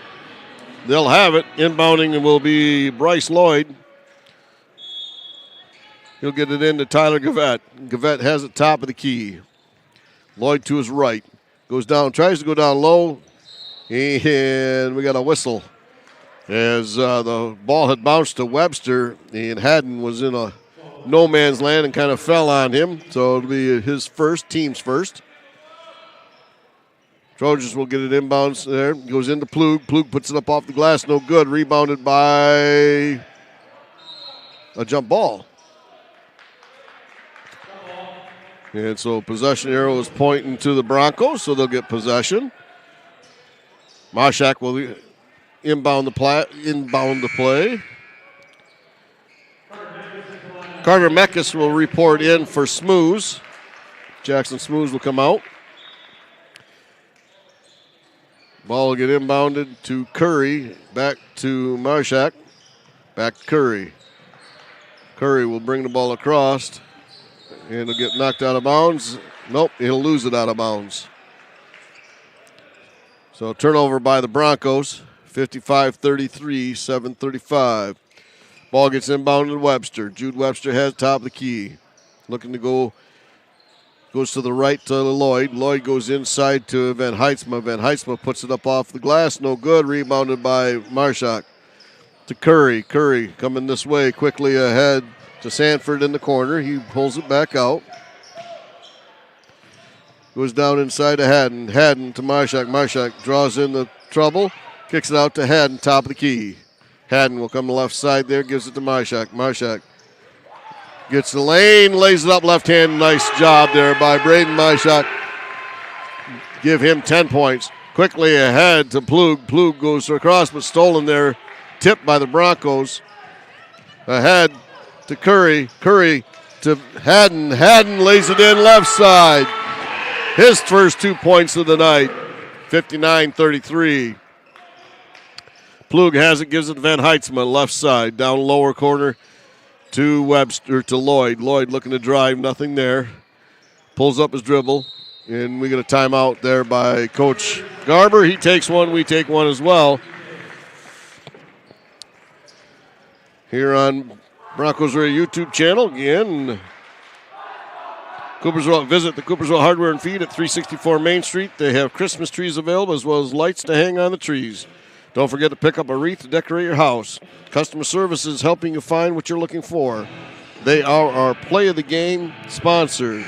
A: They'll have it. Inbounding and will be Bryce Lloyd. He'll get it into Tyler Gavette. Gavette has it top of the key. Lloyd to his right. Goes down, tries to go down low, and we got a whistle as the ball had bounced to Webster, and Haddon was in a no man's land and kind of fell on him. So it'll be his first, team's first. Trojans will get it inbounds there. Goes into Plug. Plug puts it up off the glass. No good. Rebounded by a jump ball. And so possession arrow is pointing to the Broncos, so they'll get possession. Moshak will inbound the play. Carter Meckes will report in for Smooze. Jackson Smooze will come out. Ball will get inbounded to Curry. Back to Moshak. Back to Curry. Curry will bring the ball across. And it'll get knocked out of bounds. Nope, he'll lose it out of bounds. So turnover by the Broncos. 55-33, 7:35. Ball gets inbounded to Webster. Jude Webster has top of the key. Looking to go. Goes to the right to Lloyd. Lloyd goes inside to Van Heitzma. Van Heitzma puts it up off the glass. No good. Rebounded by Marshak. To Curry. Curry coming this way. Quickly ahead to Sanford in the corner. He pulls it back out. Goes down inside to Haddon. Haddon to Marshak. Marshak draws in the trouble. Kicks it out to Haddon. Top of the key. Haddon will come to the left side there. Gives it to Marshak. Marshak gets the lane, lays it up left hand. Nice job there by Braden Marshak. Give him 10 points. Quickly ahead to Plug. Plug goes across, but stolen there. Tipped by the Broncos. Ahead to Curry. Curry to Haddon. Haddon lays it in left side. His first 2 points of the night. 59-33. Plug has it, gives it to Van Heitzma, left side. Down lower corner to Webster, to Lloyd. Lloyd looking to drive, nothing there. Pulls up his dribble, and we get a timeout there by Coach Garber. He takes one, we take one as well. Here on Broncos Radio YouTube channel again. Coopersville, visit the Coopersville Hardware and Feed at 364 Main Street. They have Christmas trees available as well as lights to hang on the trees. Don't forget to pick up a wreath to decorate your house. Customer service is helping you find what you're looking for. They are our play of the game sponsor.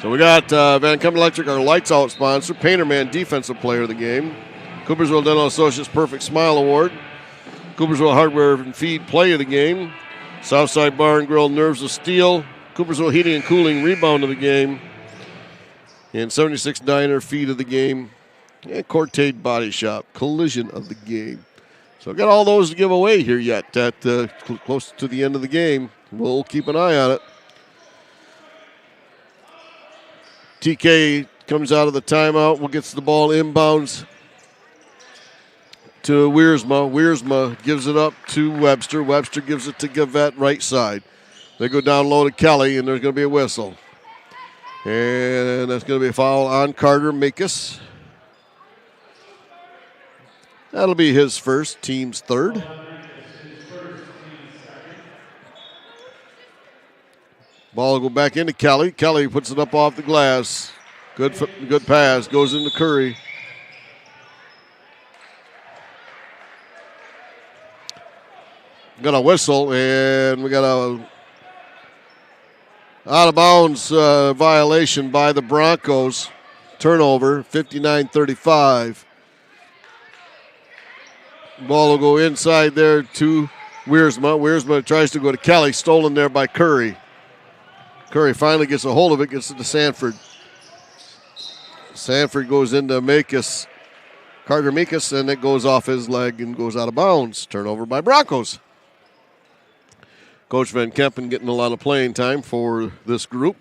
A: So we got Van Cummin Electric, our lights out sponsor. Painterman, defensive player of the game. Coopersville Dental Associates Perfect Smile Award. Coopersville Hardware and Feed play of the game. Southside Bar and Grill Nerves of Steel. Coopersville Heating and Cooling rebound of the game. And 76 Diner feed of the game. And Cortade Body Shop, collision of the game. So I've got all those to give away here yet at close to the end of the game. We'll keep an eye on it. TK comes out of the timeout. Gets the ball inbounds to Wiersma. Wiersma gives it up to Webster. Webster gives it to Gavette right side. They go down low to Kelly, and there's going to be a whistle. And that's going to be a foul on Carter Meckes. That'll be his first, team's third. Ball will go back into Kelly. Kelly puts it up off the glass. Good pass. Goes into Curry. Got a whistle, and we got a out-of-bounds violation by the Broncos. Turnover, 59-35. Ball will go inside there to Wiersma. Wiersma tries to go to Kelly. Stolen there by Curry. Curry finally gets a hold of it, gets it to Sanford. Sanford goes into Meckes, Carter Meckes, and it goes off his leg and goes out of bounds. Turnover by Broncos. Coach Van Kempen getting a lot of playing time for this group.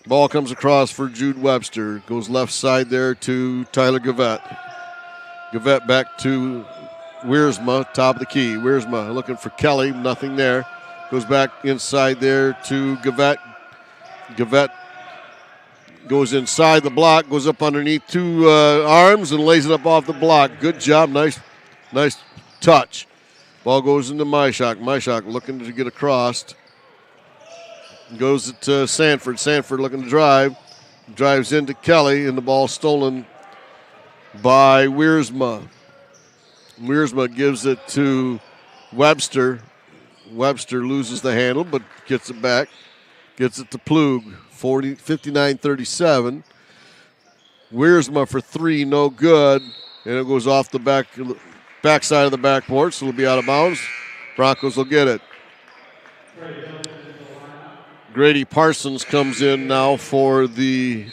A: Ball comes across for Jude Webster. Goes left side there to Tyler Gavette. Gavette back to Wiersma, top of the key. Wiersma looking for Kelly, nothing there. Goes back inside there to Gavette. Gavette goes inside the block, goes up underneath two arms and lays it up off the block. Good job, nice touch. Ball goes into Myshak. Myshak looking to get across. Goes to Sanford. Sanford looking to drive. drives into Kelly, and the ball stolen by Wiersma. Wiersma gives it to Webster. Webster loses the handle, but gets it back. Gets it to Plug, 59-37. Wiersma for three, no good. And it goes off the backside of the backboard, so it'll be out of bounds. Broncos will get it. Grady Parsons comes in now for the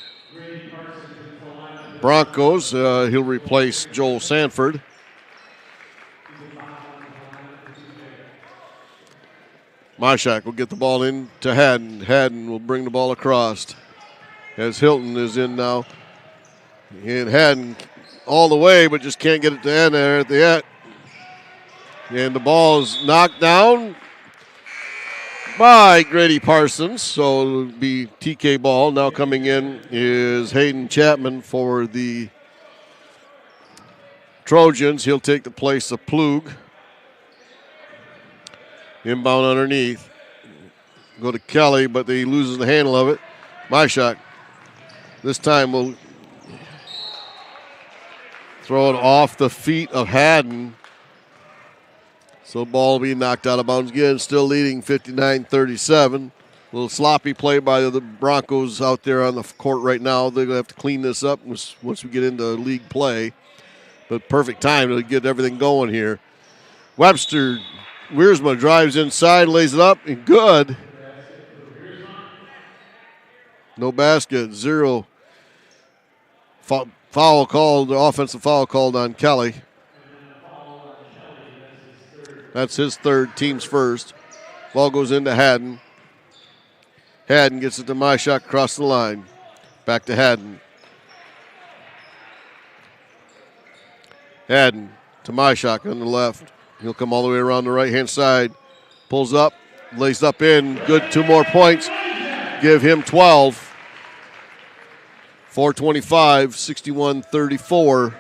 A: Broncos. He'll replace Joel Sanford. Myshak will get the ball in to Haddon. Haddon will bring the ball across as Hilton is in now. And Haddon all the way, but just can't get it to end there at the end. And the ball is knocked down by Grady Parsons. So it'll be TK ball. Now coming in is Hayden Chapman for the Trojans. He'll take the place of Plug. Inbound underneath. Go to Kelly, but he loses the handle of it. Myshak this time will throw it off the feet of Haddon. So ball will be knocked out of bounds again. Still leading 59-37. A little sloppy play by the Broncos out there on the court right now. They're going to have to clean this up once we get into league play. But perfect time to get everything going here. Webster, Wiersma drives inside, lays it up, and good. No basket, 0. Foul called, offensive foul called on Kelly. That's his third, team's first. Ball goes into Haddon. Haddon gets it to Myshak across the line. Back to Haddon. Haddon to Myshak on the left. He'll come all the way around the right-hand side. Pulls up, lays up in. Good, 2 more points. Give him 12. 4:25, 61-34.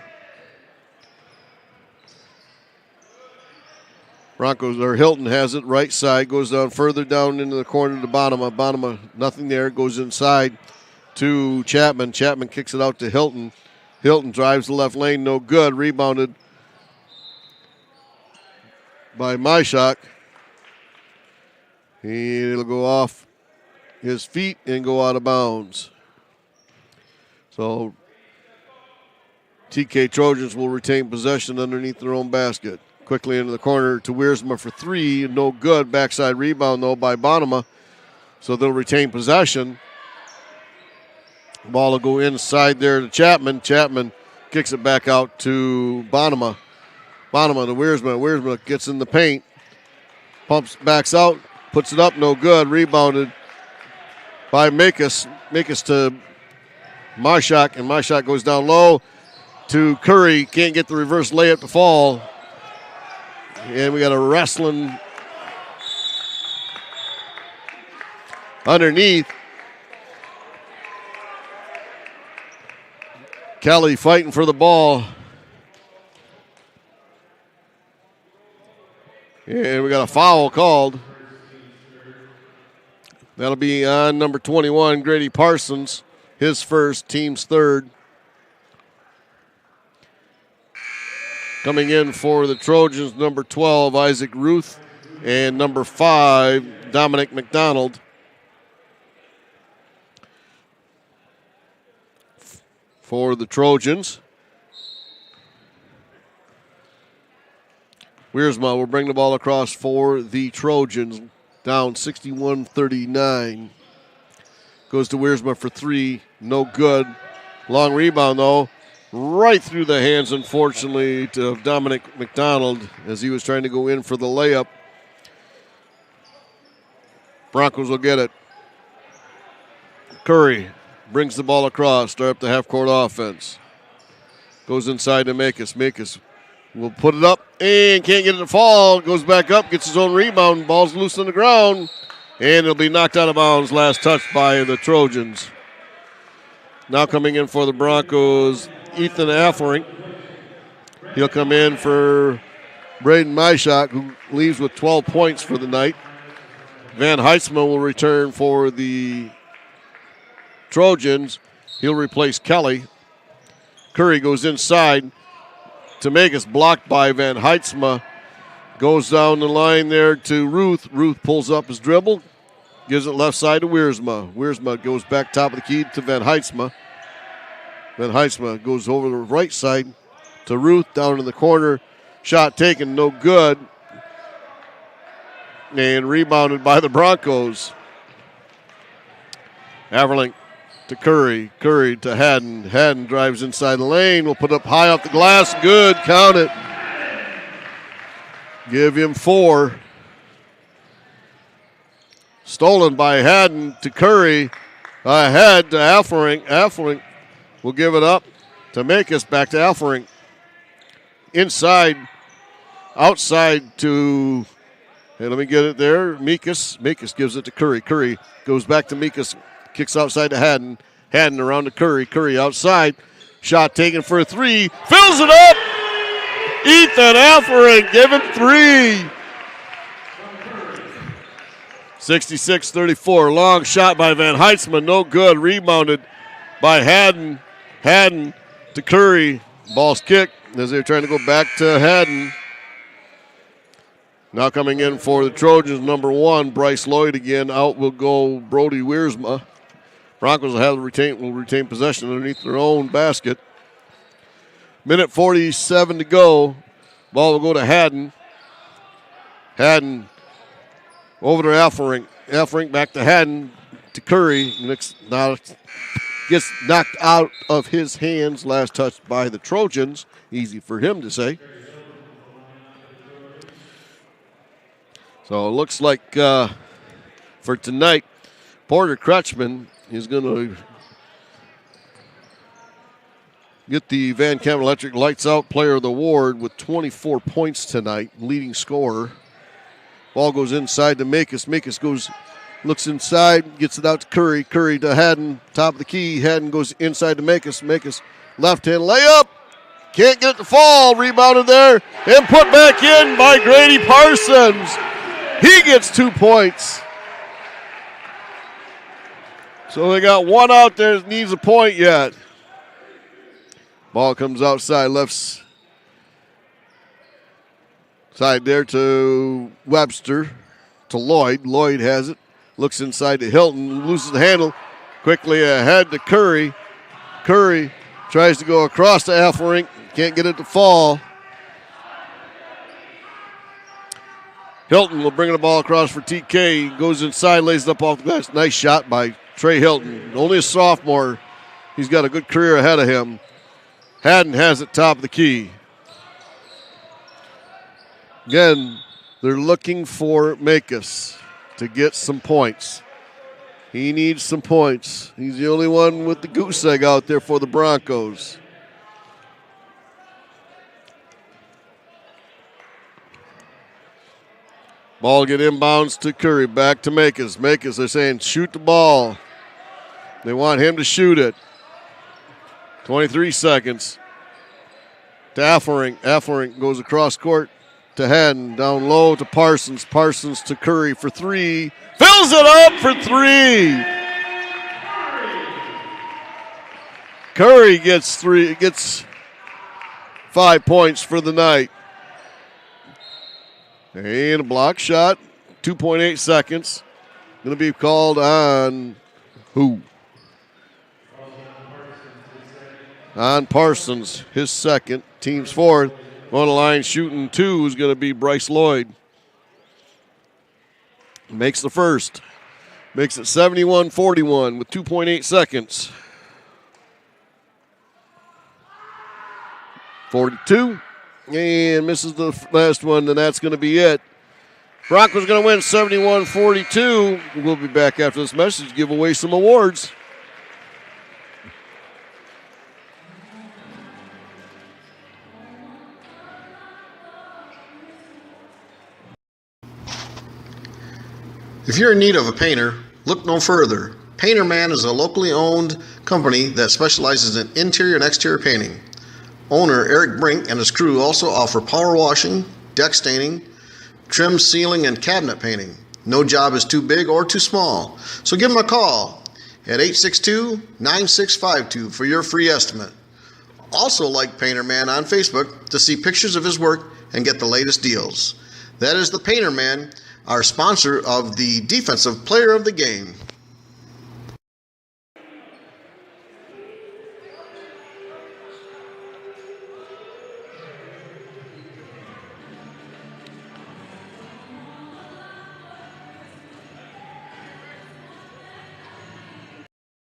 A: Broncos, or Hilton has it, right side, goes down further down into the corner to Bonema. Bonema, nothing there, goes inside to Chapman. Chapman kicks it out to Hilton. Hilton drives the left lane, no good. Rebounded by Myshak. And it'll go off his feet and go out of bounds. So TK Trojans will retain possession underneath their own basket. Quickly into the corner to Wiersma for 3. No good. Backside rebound, though, by Bonema. So they'll retain possession. Ball will go inside there to Chapman. Chapman kicks it back out to Bonema. Bonema to Wiersma. Wiersma gets in the paint. Pumps, backs out, puts it up, no good. Rebounded by Makis. Makis to Myshak, and Myshak goes down low to Curry. Can't get the reverse layup to fall. And we got a wrestling underneath. Kelly fighting for the ball. And we got a foul called. That'll be on number 21, Grady Parsons. His first, team's third. Coming in for the Trojans, number 12, Isaac Ruth, and number 5, Dominic McDonald. For the Trojans. Wiersma will bring the ball across for the Trojans. Down 61-39. Goes to Wiersma for 3. No good. Long rebound, though. Right through the hands, unfortunately, to Dominic McDonald as he was trying to go in for the layup. Broncos will get it. Curry brings the ball across. Start up the half-court offense. Goes inside to Makis. Makis will put it up and can't get it to fall. Goes back up, gets his own rebound. Ball's loose on the ground. And it'll be knocked out of bounds. Last touch by the Trojans. Now coming in for the Broncos, Ethan Affering. He'll come in for Braden Myshak, who leaves with 12 points for the night. Van Heitzman will return for the Trojans. He'll replace Kelly. Curry goes inside to make us blocked by Van Heidsma. Goes down the line there to Ruth. Ruth pulls up his dribble. Gives it left side to Wiersma. Wiersma goes back top of the key to Van Heidsma. Van Heidsma goes over the right side to Ruth down in the corner. Shot taken, no good. And rebounded by the Broncos. Averlink to Curry. Curry to Haddon. Haddon drives inside the lane. Will put up high off the glass. Good. Count it. Give him 4. Stolen by Haddon to Curry. Ahead to Alferink. Alferink will give it up to make us back to Alferink. Inside. Outside to, hey, let me get it there. Mikas. Mikas gives it to Curry. Curry goes back to Mikas. Kicks outside to Haddon. Haddon around to Curry. Curry outside. Shot taken for a 3. Fills it up. Ethan Alferink, give him 3. 66-34. Long shot by Van Heidsma. No good. Rebounded by Haddon. Haddon to Curry. Ball's kicked as they're trying to go back to Haddon. Now coming in for the Trojans, number 1, Bryce Lloyd again. Out will go Brody Wiersma. Broncos will retain possession underneath their own basket. Minute 47 to go. Ball will go to Haddon. Haddon over to Alferink. Alferink back to Haddon to Curry. Now gets knocked out of his hands. Last touch by the Trojans. Easy for him to say. So it looks like for tonight, Porter Crutchman is going to get the Van Camp Electric Lights Out Player of the Award with 24 points tonight, leading scorer. Ball goes inside to Makis. Makis looks inside, gets it out to Curry. Curry to Haddon, top of the key. Haddon goes inside to Makis. Makis, left-hand layup. Can't get it to fall. Rebounded there and put back in by Grady Parsons. He gets 2 points. So they got one out there that needs a point yet. Ball comes outside, left side there to Webster, to Lloyd. Lloyd has it. Looks inside to Hilton, loses the handle. Quickly ahead to Curry. Curry tries to go across to Alferink. Can't get it to fall. Hilton will bring the ball across for TK. Goes inside, lays it up off the glass. Nice shot by Trey Hilton. Only a sophomore. He's got a good career ahead of him. Haddon has it top of the key. Again, they're looking for Makis to get some points. He needs some points. He's the only one with the goose egg out there for the Broncos. Ball get inbounds to Curry, back to Makis. Makis, they're saying shoot the ball. They want him to shoot it. 23 seconds. To Alferink. Alferink goes across court to Haddon. Down low to Parsons. Parsons to Curry for 3. Fills it up for 3. Curry gets 5 points for the night. And a block shot. 2.8 seconds. Going to be called on who? On Parsons, his second, team's fourth. On the line shooting 2 is going to be Bryce Lloyd. Makes the first. Makes it 71-41 with 2.8 seconds. 42. And misses the last one, and that's going to be it. Broncos going to win 71-42. We'll be back after this message to give away some awards.
D: If you're in need of a painter, look no further. Painter Man is a locally owned company that specializes in interior and exterior painting. Owner Eric Brink and his crew also offer power washing, deck staining, trim, ceiling, and cabinet painting. No job is too big or too small, so give them a call. at 862-9652 for your free estimate. Also like Painter Man on Facebook to see pictures of his work and get the latest deals. That is the Painter Man, our sponsor of the Defensive Player of the Game.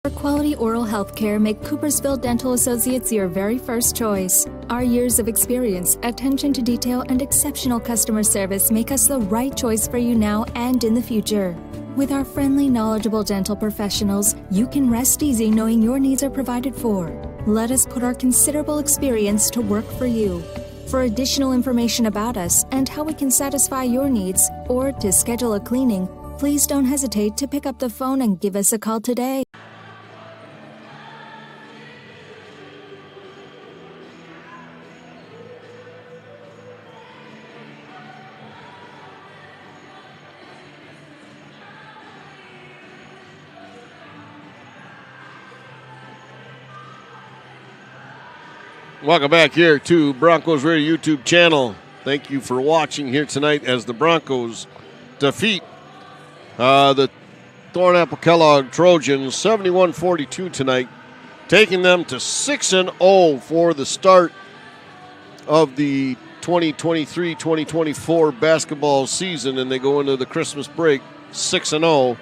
C: For quality oral health care, make Coopersville Dental Associates your very first choice. Our years of experience, attention to detail, and exceptional customer service make us the right choice for you now and in the future. With our friendly, knowledgeable dental professionals, you can rest easy knowing your needs are provided for. Let us put our considerable experience to work for you. For additional information about us and how we can satisfy your needs, or to schedule a cleaning, please don't hesitate to pick up the phone and give us a call today.
A: Welcome back here to Broncos Radio YouTube channel. Thank you for watching here tonight as the Broncos defeat the Thornapple-Kellogg Trojans 71-42 tonight, taking them to 6-0 for the start of the 2023-2024 basketball season, and they go into the Christmas break 6-0.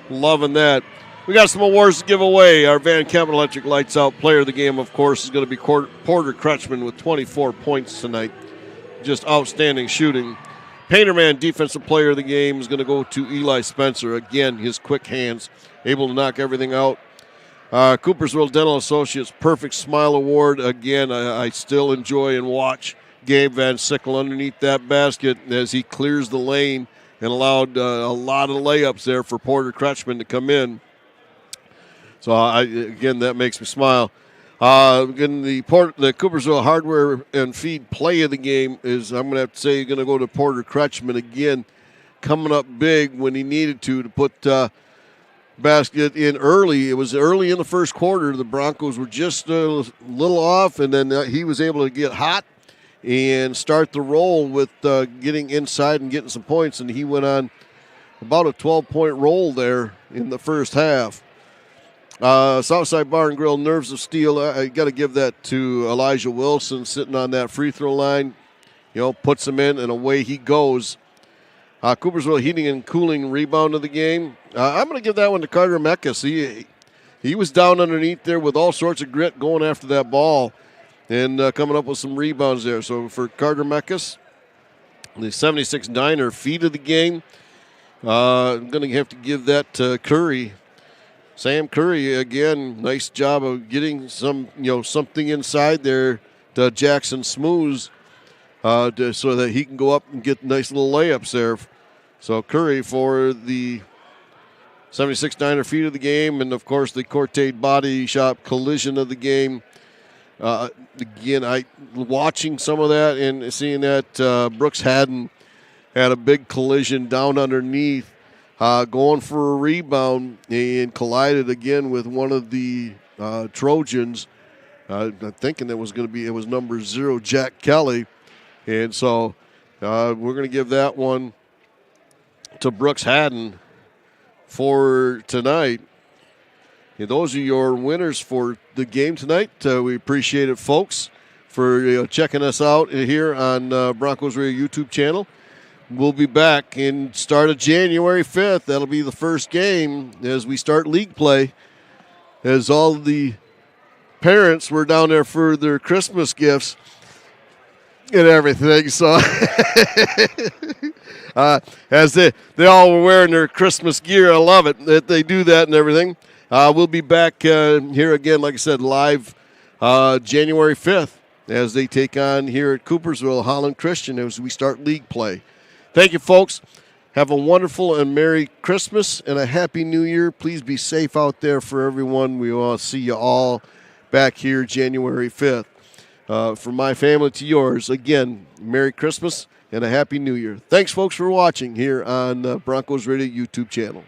A: Loving that. We got some awards to give away. Our Van Kempen Electric Lights Out player of the game, of course, is going to be Porter Crutchman with 24 points tonight. Just outstanding shooting. Painterman Defensive Player of the game is going to go to Eli Spencer. Again, his quick hands, able to knock everything out. Coopersville Dental Associates Perfect Smile Award. Again, I still enjoy and watch Gabe Van Sickle underneath that basket as he clears the lane and allowed a lot of layups there for Porter Crutchman to come in. So, again, that makes me smile. Again, the Coopersville Hardware and Feed play of the game is, I'm going to have to say, going to go to Porter Crutchman again, coming up big when he needed to put basket in early. It was early in the first quarter. The Broncos were just a little off, and then he was able to get hot and start the roll with getting inside and getting some points, and he went on about a 12-point roll there in the first half. Southside Bar and Grill, Nerves of Steel. I got to give that to Elijah Wilson sitting on that free throw line. Puts him in, and away he goes. Coopersville Heating and Cooling rebound of the game. I'm going to give that one to Carter Meckes. He was down underneath there with all sorts of grit going after that ball and coming up with some rebounds there. So for Carter Meckes, the 76 Diner feed of the game, I'm going to have to give that to Curry. Sam Curry, again, nice job of getting some, something inside there to Jackson Smooth so that he can go up and get nice little layups there. So Curry for the 76 Niner feet of the game, and, of course, the Cortade Body Shop collision of the game. Again, watching some of that and seeing that Brooks Haddon had a big collision down underneath. Going for a rebound and collided again with one of the Trojans. I'm thinking it was number 0, Jack Kelly. And so we're going to give that one to Brooks Haddon for tonight. And those are your winners for the game tonight. We appreciate it, folks, for checking us out here on Broncos Radio YouTube channel. We'll be back in start of January 5th. That'll be the first game as we start league play. As all the parents were down there for their Christmas gifts and everything. So as they all were wearing their Christmas gear. I love it that they do that and everything. We'll be back here again, like I said, live January 5th as they take on here at Coopersville Holland Christian as we start league play. Thank you, folks. Have a wonderful and Merry Christmas and a Happy New Year. Please be safe out there for everyone. We want to see you all back here January 5th. From my family to yours, again, Merry Christmas and a Happy New Year. Thanks, folks, for watching here on Broncos Radio YouTube channel.